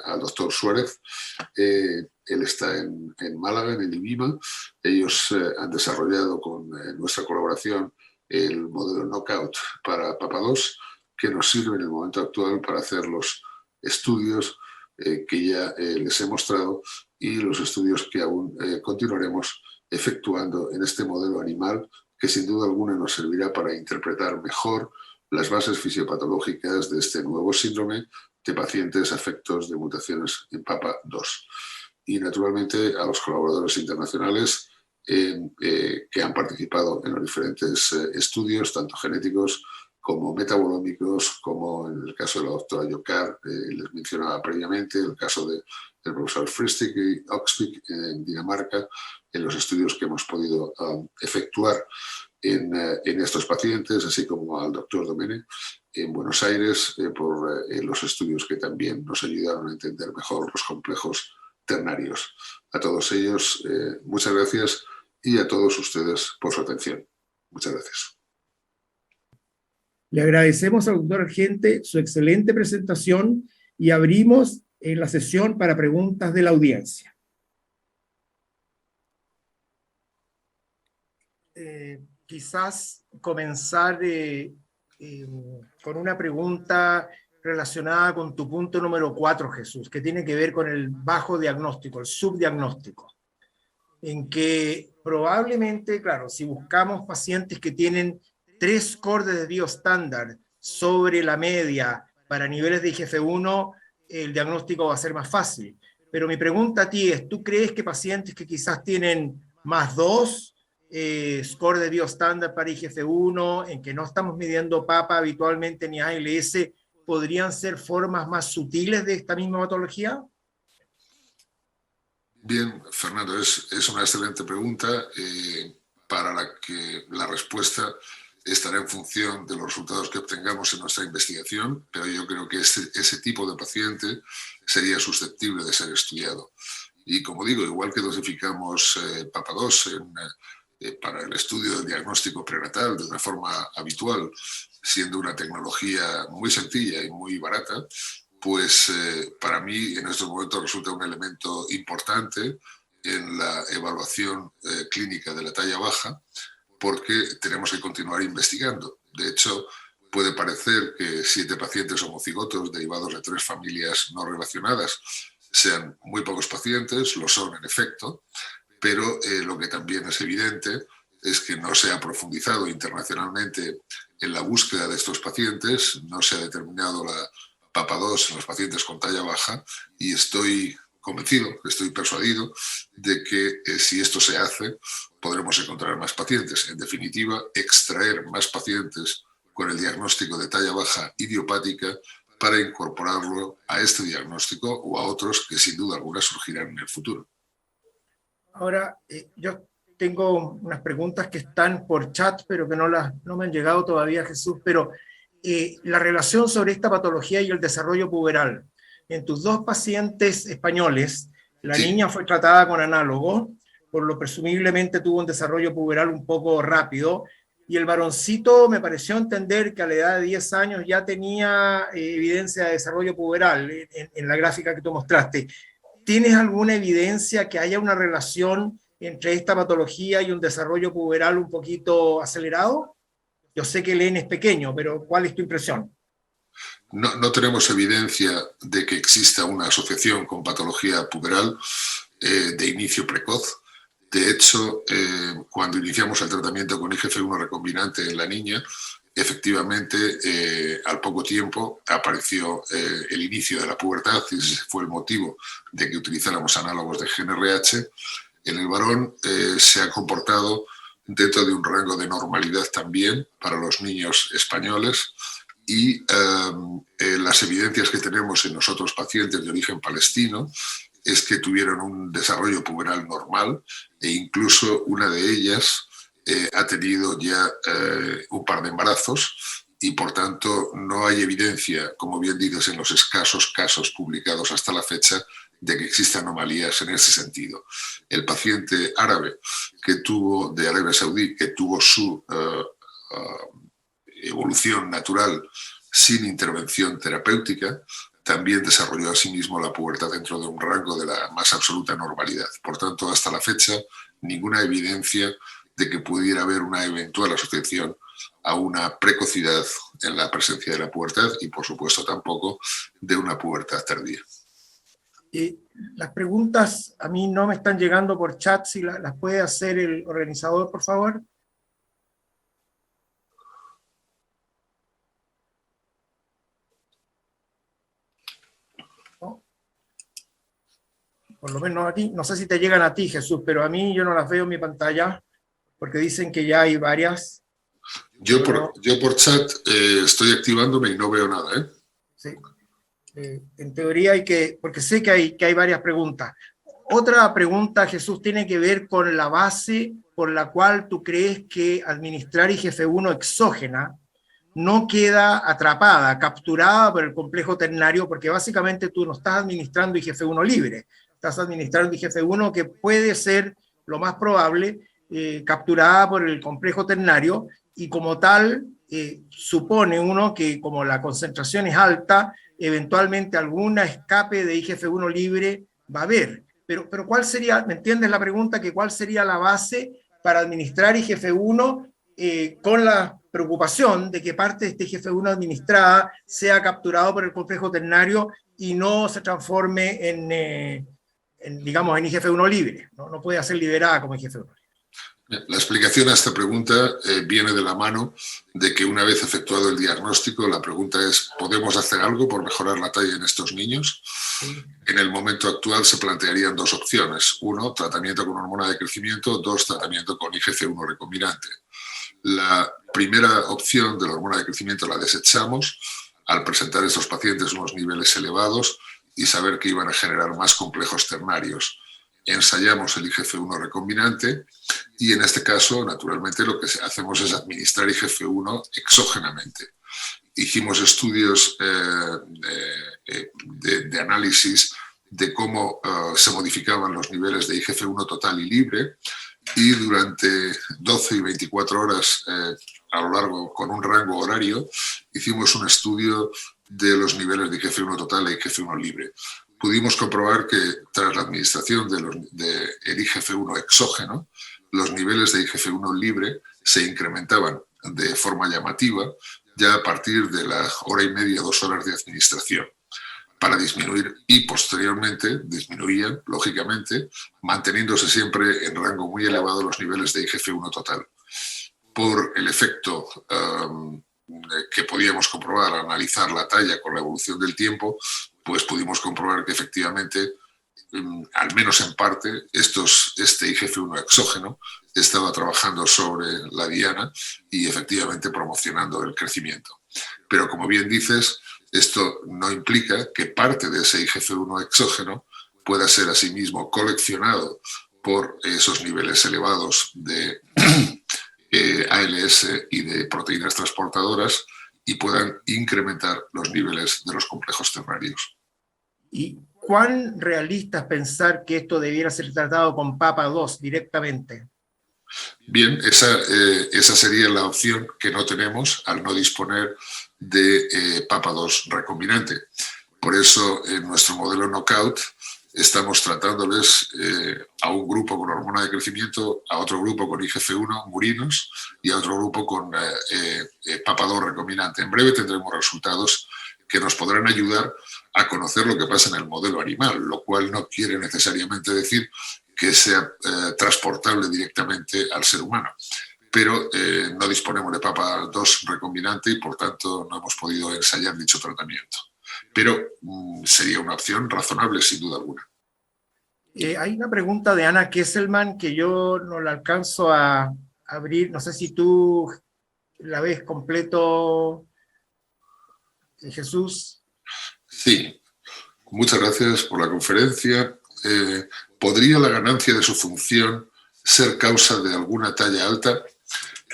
al doctor Suárez. Él está en Málaga, en el IBIMA. Ellos han desarrollado con nuestra colaboración el modelo Knockout para PAPA2, que nos sirve en el momento actual para hacer los estudios que ya les he mostrado y los estudios que aún continuaremos efectuando en este modelo animal, que sin duda alguna nos servirá para interpretar mejor las bases fisiopatológicas de este nuevo síndrome de pacientes afectos de mutaciones en PAPA2. Y naturalmente a los colaboradores internacionales que han participado en los diferentes estudios, tanto genéticos como metabolómicos, como en el caso de la doctora Jokar, les mencionaba previamente, el caso del profesor Fristig y Oxvik en Dinamarca, en los estudios que hemos podido efectuar en estos pacientes, así como al doctor Domene en Buenos Aires, por los estudios que también nos ayudaron a entender mejor los complejos ternarios. A todos ellos, muchas gracias, y a todos ustedes por su atención. Muchas gracias. Le agradecemos al doctor Argente su excelente presentación y abrimos la sesión para preguntas de la audiencia. Quizás comenzar con una pregunta relacionada con tu punto número 4, Jesús, que tiene que ver con el bajo diagnóstico, el subdiagnóstico, en que probablemente, claro, si buscamos pacientes que tienen 3 scores de desvío estándar sobre la media para niveles de IGF-1, el diagnóstico va a ser más fácil. Pero mi pregunta a ti es, ¿tú crees que pacientes que quizás tienen más 2 score de desvío estándar para IGF-1, en que no estamos midiendo PAPA habitualmente ni ALS, podrían ser formas más sutiles de esta misma patología? Bien, Fernando, es una excelente pregunta para la que la respuesta estará en función de los resultados que obtengamos en nuestra investigación, pero yo creo que ese tipo de paciente sería susceptible de ser estudiado. Y como digo, igual que dosificamos PAPA2 para el estudio del diagnóstico prenatal de una forma habitual, siendo una tecnología muy sencilla y muy barata, pues para mí en estos momentos resulta un elemento importante en la evaluación clínica de la talla baja, porque tenemos que continuar investigando. De hecho, puede parecer que 7 pacientes homocigotos derivados de 3 familias no relacionadas sean muy pocos pacientes, lo son en efecto, pero lo que también es evidente es que no se ha profundizado internacionalmente en la búsqueda de estos pacientes, no se ha determinado la PAPA2 en los pacientes con talla baja, y estoy convencido, estoy persuadido de que si esto se hace, podremos encontrar más pacientes. En definitiva, extraer más pacientes con el diagnóstico de talla baja idiopática para incorporarlo a este diagnóstico o a otros que sin duda alguna surgirán en el futuro. Ahora, yo tengo unas preguntas que están por chat, pero que no me han llegado todavía, Jesús, pero la relación sobre esta patología y el desarrollo puberal. En tus 2 pacientes españoles, la niña fue tratada con análogo, por lo presumiblemente tuvo un desarrollo puberal un poco rápido, y el varoncito me pareció entender que a la edad de 10 años ya tenía evidencia de desarrollo puberal en la gráfica que tú mostraste. ¿Tienes alguna evidencia que haya una relación entre esta patología y un desarrollo puberal un poquito acelerado? Yo sé que el N es pequeño, pero ¿cuál es tu impresión? No tenemos evidencia de que exista una asociación con patología puberal de inicio precoz. De hecho, cuando iniciamos el tratamiento con IGF-1 recombinante en la niña, efectivamente, al poco tiempo apareció el inicio de la pubertad, y ese fue el motivo de que utilizáramos análogos de GnRH. En el varón se ha comportado dentro de un rango de normalidad también para los niños españoles, y las evidencias que tenemos en los otros pacientes de origen palestino es que tuvieron un desarrollo puberal normal, e incluso una de ellas ha tenido ya un par de embarazos, y por tanto no hay evidencia, como bien dices, en los escasos casos publicados hasta la fecha, de que existan anomalías en ese sentido. El paciente árabe de Arabia Saudí, que tuvo su evolución natural sin intervención terapéutica, también desarrolló asimismo la pubertad dentro de un rango de la más absoluta normalidad. Por tanto, hasta la fecha, ninguna evidencia de que pudiera haber una eventual asociación a una precocidad en la presencia de la pubertad, y por supuesto tampoco de una pubertad tardía. Las preguntas a mí no me están llegando por chat, si las puede hacer el organizador, por favor. por lo menos a ti, no sé si te llegan a ti, Jesús, pero a mí yo no las veo en mi pantalla, porque dicen que ya hay varias. Yo por chat estoy activándome y no veo nada, ¿eh? Sí. En teoría hay que, porque sé que hay varias preguntas. Otra pregunta, Jesús, tiene que ver con la base por la cual tú crees que administrar IGF-1 exógena no queda atrapada, capturada por el complejo ternario, porque básicamente tú no estás administrando IGF-1 libre, estás administrando IGF-1 que puede ser, lo más probable, capturada por el complejo ternario, y como tal, supone uno que como la concentración es alta, eventualmente alguna escape de IGF-1 libre va a haber. Pero ¿cuál sería, me entiendes la pregunta, que cuál sería la base para administrar IGF-1 con la preocupación de que parte de este IGF-1 administrada sea capturado por el complejo ternario y no se transforme digamos, en IGF-1 libre, no puede ser liberada como IGF-1. La explicación a esta pregunta viene de la mano de que una vez efectuado el diagnóstico, la pregunta es, ¿podemos hacer algo por mejorar la talla en estos niños? Sí. En el momento actual se plantearían dos opciones. Uno, tratamiento con hormona de crecimiento. Dos, tratamiento con IGF-1 recombinante. La primera opción de la hormona de crecimiento la desechamos al presentar a estos pacientes unos niveles elevados y saber que iban a generar más complejos ternarios. Ensayamos el IGF-1 recombinante y en este caso, naturalmente, lo que hacemos es administrar IGF-1 exógenamente. Hicimos estudios de análisis de cómo se modificaban los niveles de IGF-1 total y libre, y durante 12 y 24 horas a lo largo, con un rango horario, hicimos un estudio de los niveles de IGF-1 total e IGF-1 libre. Pudimos comprobar que tras la administración del IGF-1 exógeno, los niveles de IGF-1 libre se incrementaban de forma llamativa ya a partir de la hora y media, 2 horas de administración, para disminuir, y posteriormente disminuían, lógicamente, manteniéndose siempre en rango muy elevado los niveles de IGF-1 total. Por el efecto que podíamos comprobar al analizar la talla con la evolución del tiempo, pues pudimos comprobar que efectivamente, al menos en parte, este IGF-1 exógeno estaba trabajando sobre la diana y efectivamente promocionando el crecimiento. Pero como bien dices, esto no implica que parte de ese IGF-1 exógeno pueda ser asimismo coleccionado por esos niveles elevados de ALS y de proteínas transportadoras y puedan incrementar los niveles de los complejos ternarios. ¿Y cuán realista es pensar que esto debiera ser tratado con PAPA2 directamente? Bien, esa sería la opción que no tenemos al no disponer de PAPA2 recombinante. Por eso, en nuestro modelo Knockout, estamos tratándoles a un grupo con hormona de crecimiento, a otro grupo con IGF-1, murinos, y a otro grupo con PAPA2 recombinante. En breve tendremos resultados que nos podrán ayudar a conocer lo que pasa en el modelo animal, lo cual no quiere necesariamente decir que sea transportable directamente al ser humano. Pero no disponemos de PAPA2 recombinante y, por tanto, no hemos podido ensayar dicho tratamiento. Pero sería una opción razonable, sin duda alguna. Hay una pregunta de Ana Kesselman que yo no la alcanzo a abrir. No sé si tú la ves completo, Jesús. Sí, muchas gracias por la conferencia. ¿Podría la ganancia de su función ser causa de alguna talla alta?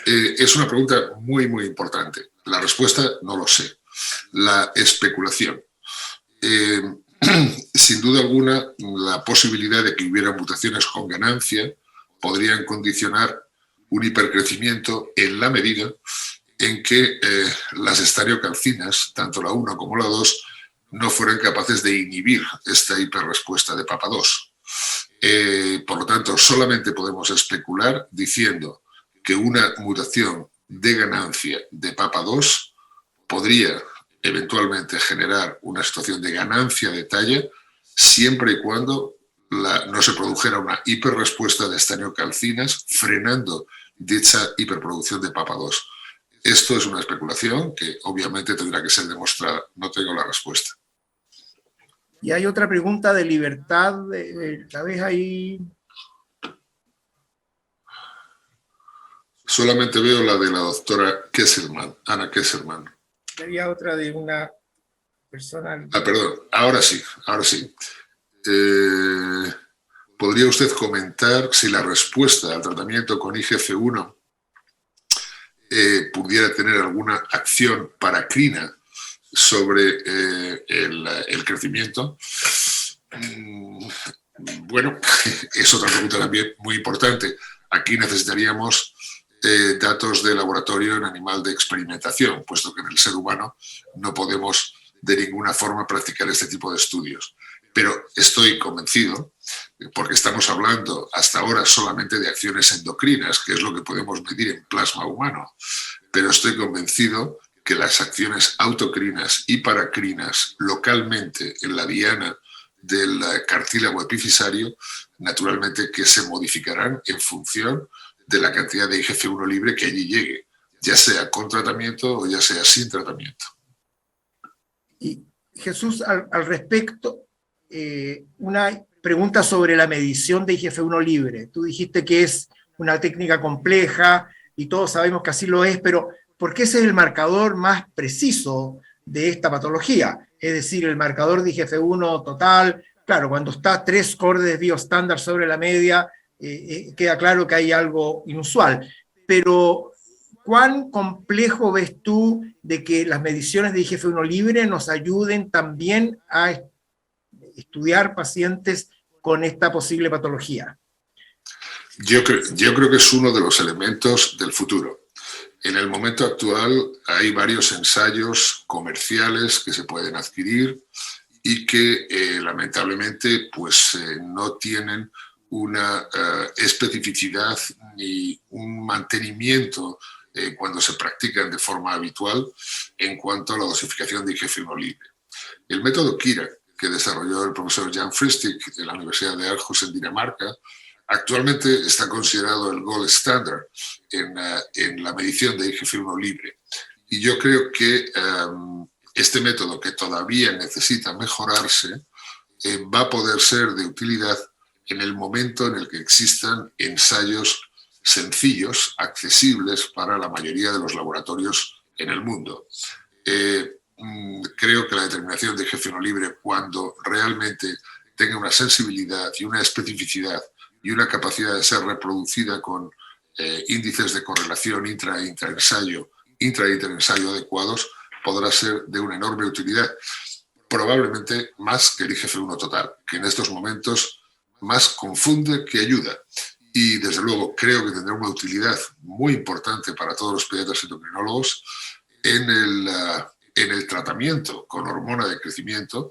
Es una pregunta muy, muy importante. La respuesta no lo sé. La especulación. Sin duda alguna, la posibilidad de que hubiera mutaciones con ganancia podrían condicionar un hipercrecimiento en la medida en que las estariocalcinas, tanto la 1 como la 2, no fueran capaces de inhibir esta hiperrespuesta de PAPA2. Por lo tanto, solamente podemos especular diciendo que una mutación de ganancia de PAPA2 podría eventualmente generar una situación de ganancia de talla siempre y cuando no se produjera una hiperrespuesta de estariocalcinas frenando dicha hiperproducción de PAPA2. Esto es una especulación que obviamente tendrá que ser demostrada. No tengo la respuesta. Y hay otra pregunta de libertad, ¿la ves ahí? Solamente veo la de la doctora Kesselman, Ana Kesselman. Había otra de una persona. Perdón, ahora sí, ahora sí. ¿Podría usted comentar si la respuesta al tratamiento con IGF-1 pudiera tener alguna acción paracrina sobre el crecimiento? Bueno, es otra pregunta también muy importante. Aquí necesitaríamos datos de laboratorio en animal de experimentación, puesto que en el ser humano no podemos de ninguna forma practicar este tipo de estudios. Pero estoy convencido, porque estamos hablando hasta ahora solamente de acciones endocrinas, que es lo que podemos medir en plasma humano, pero estoy convencido que las acciones autocrinas y paracrinas localmente en la diana del cartílago epifisario, naturalmente que se modificarán en función de la cantidad de IGF-1 libre que allí llegue, ya sea con tratamiento o ya sea sin tratamiento. Y Jesús, al respecto, una pregunta sobre la medición de IGF-1 libre. Tú dijiste que es una técnica compleja y todos sabemos que así lo es, pero ¿por qué ese es el marcador más preciso de esta patología? Es decir, el marcador de IGF-1 total, claro, cuando está 3 órdenes bioestándar sobre la media, queda claro que hay algo inusual, pero ¿cuán complejo ves tú de que las mediciones de IGF-1 libre nos ayuden también a estudiar pacientes con esta posible patología? Yo creo que es uno de los elementos del futuro. En el momento actual hay varios ensayos comerciales que se pueden adquirir y que lamentablemente pues, no tienen una especificidad ni un mantenimiento cuando se practican de forma habitual en cuanto a la dosificación de IGF-1 libre. El método KIRA, que desarrolló el profesor Jan Fristik de la Universidad de Aarhus en Dinamarca, actualmente está considerado el gold standard en la medición de IGF-1 libre. Y yo creo que este método, que todavía necesita mejorarse, va a poder ser de utilidad en el momento en el que existan ensayos sencillos, accesibles para la mayoría de los laboratorios en el mundo. Creo que la determinación de IGF-1 libre, cuando realmente tenga una sensibilidad y una especificidad y una capacidad de ser reproducida con índices de correlación intra- e interensayo adecuados, podrá ser de una enorme utilidad, probablemente más que el IGF-1 total, que en estos momentos más confunde que ayuda. Y desde luego creo que tendrá una utilidad muy importante para todos los pediatras endocrinólogos en el tratamiento con hormona de crecimiento.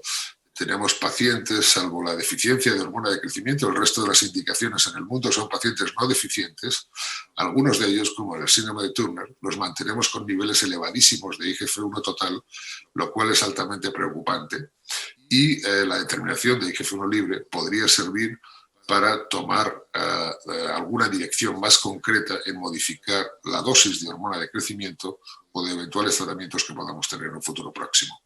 Tenemos pacientes, salvo la deficiencia de hormona de crecimiento, el resto de las indicaciones en el mundo son pacientes no deficientes. Algunos de ellos, como el síndrome de Turner, los mantenemos con niveles elevadísimos de IGF-1 total, lo cual es altamente preocupante. Y la determinación de IGF-1 libre podría servir para tomar alguna dirección más concreta en modificar la dosis de hormona de crecimiento o de eventuales tratamientos que podamos tener en un futuro próximo.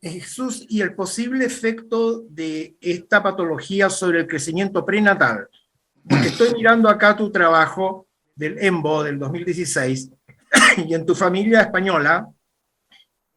Jesús, y el posible efecto de esta patología sobre el crecimiento prenatal, porque estoy mirando acá tu trabajo del EMBO del 2016 y en tu familia española,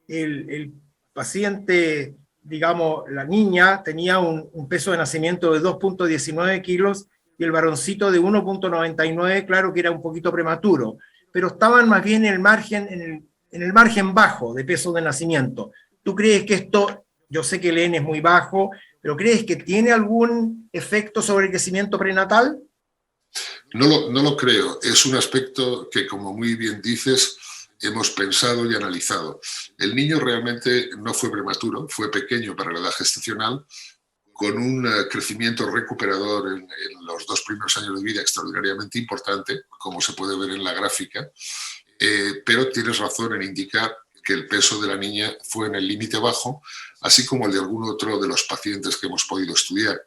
el paciente, digamos, la niña tenía un peso de nacimiento de 2,19 kilos y el varoncito de 1,99, claro que era un poquito prematuro, pero estaban más bien en el margen bajo de peso de nacimiento. ¿Tú crees que esto, yo sé que el N es muy bajo, pero crees que tiene algún efecto sobre el crecimiento prenatal? No lo creo. Es un aspecto que, como muy bien dices, hemos pensado y analizado. El niño realmente no fue prematuro, fue pequeño para la edad gestacional, con un crecimiento recuperador en los 2 primeros años de vida extraordinariamente importante, como se puede ver en la gráfica, pero tienes razón en indicar que el peso de la niña fue en el límite bajo, así como el de algún otro de los pacientes que hemos podido estudiar.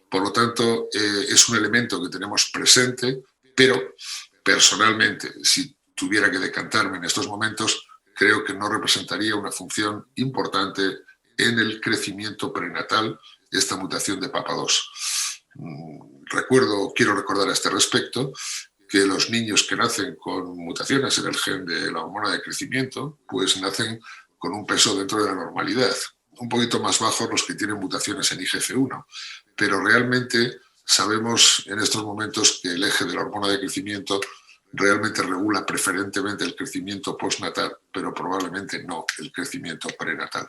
Por lo tanto, es un elemento que tenemos presente, pero personalmente, si tuviera que decantarme en estos momentos, creo que no representaría una función importante en el crecimiento prenatal esta mutación de PAPA2. Quiero recordar a este respecto que los niños que nacen con mutaciones en el gen de la hormona de crecimiento, pues nacen con un peso dentro de la normalidad, un poquito más bajo los que tienen mutaciones en IGF-1, pero realmente sabemos en estos momentos que el eje de la hormona de crecimiento realmente regula preferentemente el crecimiento postnatal, pero probablemente no el crecimiento prenatal.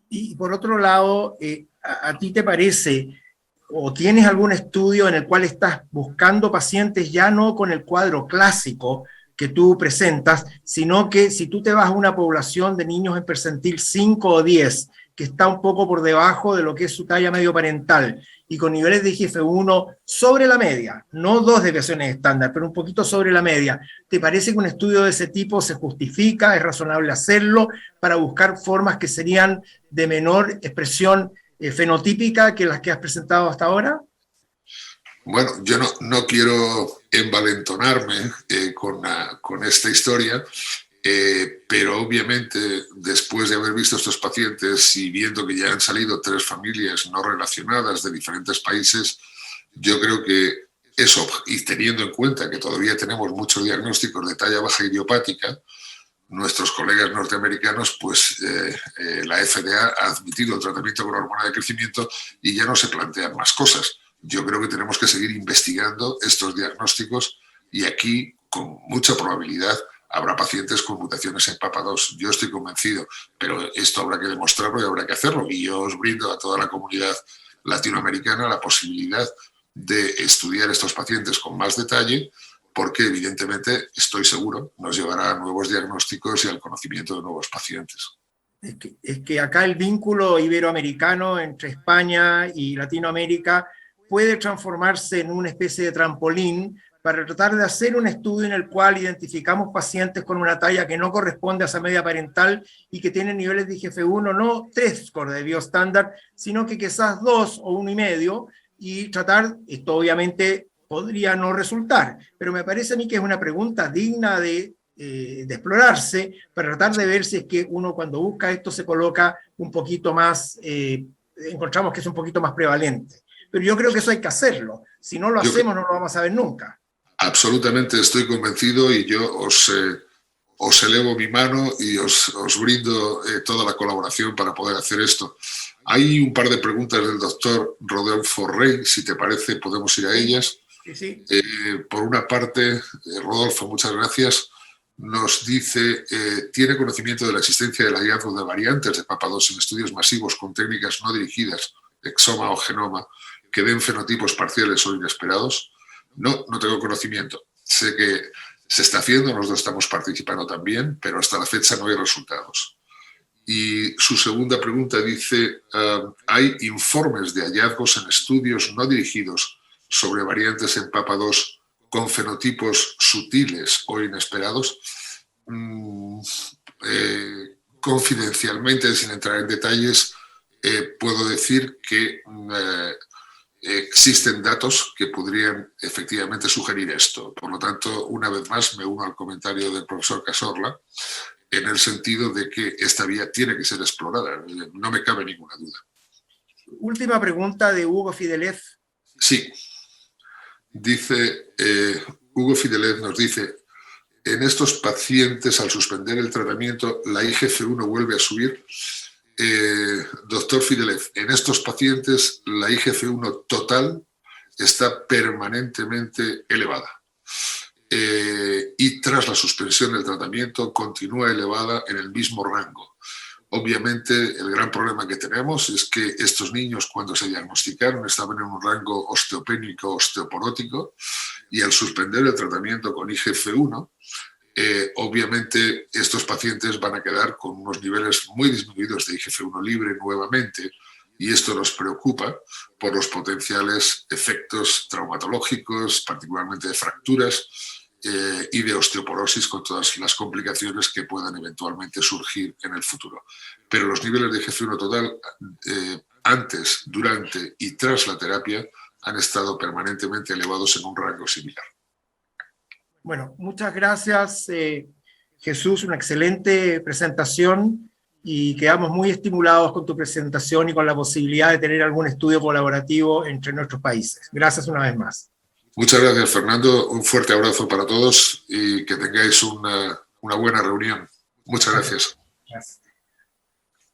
Y por otro lado, ¿a ti te parece o tienes algún estudio en el cual estás buscando pacientes ya no con el cuadro clásico que tú presentas, sino que si tú te vas a una población de niños en percentil 5 o 10, que está un poco por debajo de lo que es su talla medio parental, y con niveles de IGF-1 sobre la media, no 2 desviaciones estándar, pero un poquito sobre la media, ¿te parece que un estudio de ese tipo se justifica, es razonable hacerlo, para buscar formas que serían de menor expresión fenotípica que las que has presentado hasta ahora? Bueno, yo no quiero envalentonarme con esta historia, pero obviamente después de haber visto estos pacientes y viendo que ya han salido 3 familias no relacionadas de diferentes países, yo creo que eso, y teniendo en cuenta que todavía tenemos muchos diagnósticos de talla baja idiopática, nuestros colegas norteamericanos, pues la FDA ha admitido el tratamiento con hormona de crecimiento y ya no se plantean más cosas. Yo creo que tenemos que seguir investigando estos diagnósticos y aquí, con mucha probabilidad, habrá pacientes con mutaciones en PAPA2. Yo estoy convencido, pero esto habrá que demostrarlo y habrá que hacerlo. Y yo os brindo a toda la comunidad latinoamericana la posibilidad de estudiar estos pacientes con más detalle, porque evidentemente, estoy seguro, nos llevará a nuevos diagnósticos y al conocimiento de nuevos pacientes. Es que acá el vínculo iberoamericano entre España y Latinoamérica puede transformarse en una especie de trampolín para tratar de hacer un estudio en el cual identificamos pacientes con una talla que no corresponde a esa media parental y que tienen niveles de IGF-1 no 3 score de bioestándar, sino que quizás 2 o 1,5, y tratar, esto obviamente podría no resultar, pero me parece a mí que es una pregunta digna de explorarse para tratar de ver si es que uno cuando busca esto se coloca un poquito más, encontramos que es un poquito más prevalente. Pero yo creo que eso hay que hacerlo. Si no lo hacemos, no lo vamos a ver nunca. Absolutamente estoy convencido y yo os elevo mi mano y os brindo toda la colaboración para poder hacer esto. Hay un par de preguntas del doctor Rodolfo Rey, si te parece podemos ir a ellas. Sí. Por una parte, Rodolfo, muchas gracias, nos dice, ¿tiene conocimiento de la existencia del hallazgo de variantes de PAPA2 en estudios masivos con técnicas no dirigidas, exoma o genoma, que den fenotipos parciales o inesperados? No tengo conocimiento. Sé que se está haciendo, nosotros estamos participando también, pero hasta la fecha no hay resultados. Y su segunda pregunta dice, ¿hay informes de hallazgos en estudios no dirigidos sobre variantes en PAPA2 con fenotipos sutiles o inesperados? Confidencialmente, sin entrar en detalles, puedo decir que existen datos que podrían efectivamente sugerir esto. Por lo tanto, una vez más me uno al comentario del profesor Cazorla en el sentido de que esta vía tiene que ser explorada. No me cabe ninguna duda. Última pregunta de Hugo Fidelev. Sí. Dice, Hugo Fidelev nos dice, en estos pacientes al suspender el tratamiento la IGF-1 vuelve a subir. Doctor Fidelev, en estos pacientes la IGF-1 total está permanentemente elevada y tras la suspensión del tratamiento continúa elevada en el mismo rango. Obviamente el gran problema que tenemos es que estos niños cuando se diagnosticaron estaban en un rango osteopénico osteoporótico y al suspender el tratamiento con IGF-1 obviamente estos pacientes van a quedar con unos niveles muy disminuidos de IGF-1 libre nuevamente y esto nos preocupa por los potenciales efectos traumatológicos, particularmente de fracturas y de osteoporosis con todas las complicaciones que puedan eventualmente surgir en el futuro. Pero los niveles de IGF-1 total antes, durante y tras la terapia han estado permanentemente elevados en un rango similar. Bueno, muchas gracias, Jesús, una excelente presentación y quedamos muy estimulados con tu presentación y con la posibilidad de tener algún estudio colaborativo entre nuestros países. Gracias una vez más. Muchas gracias, Fernando. Un fuerte abrazo para todos y que tengáis una buena reunión. Muchas gracias. Gracias.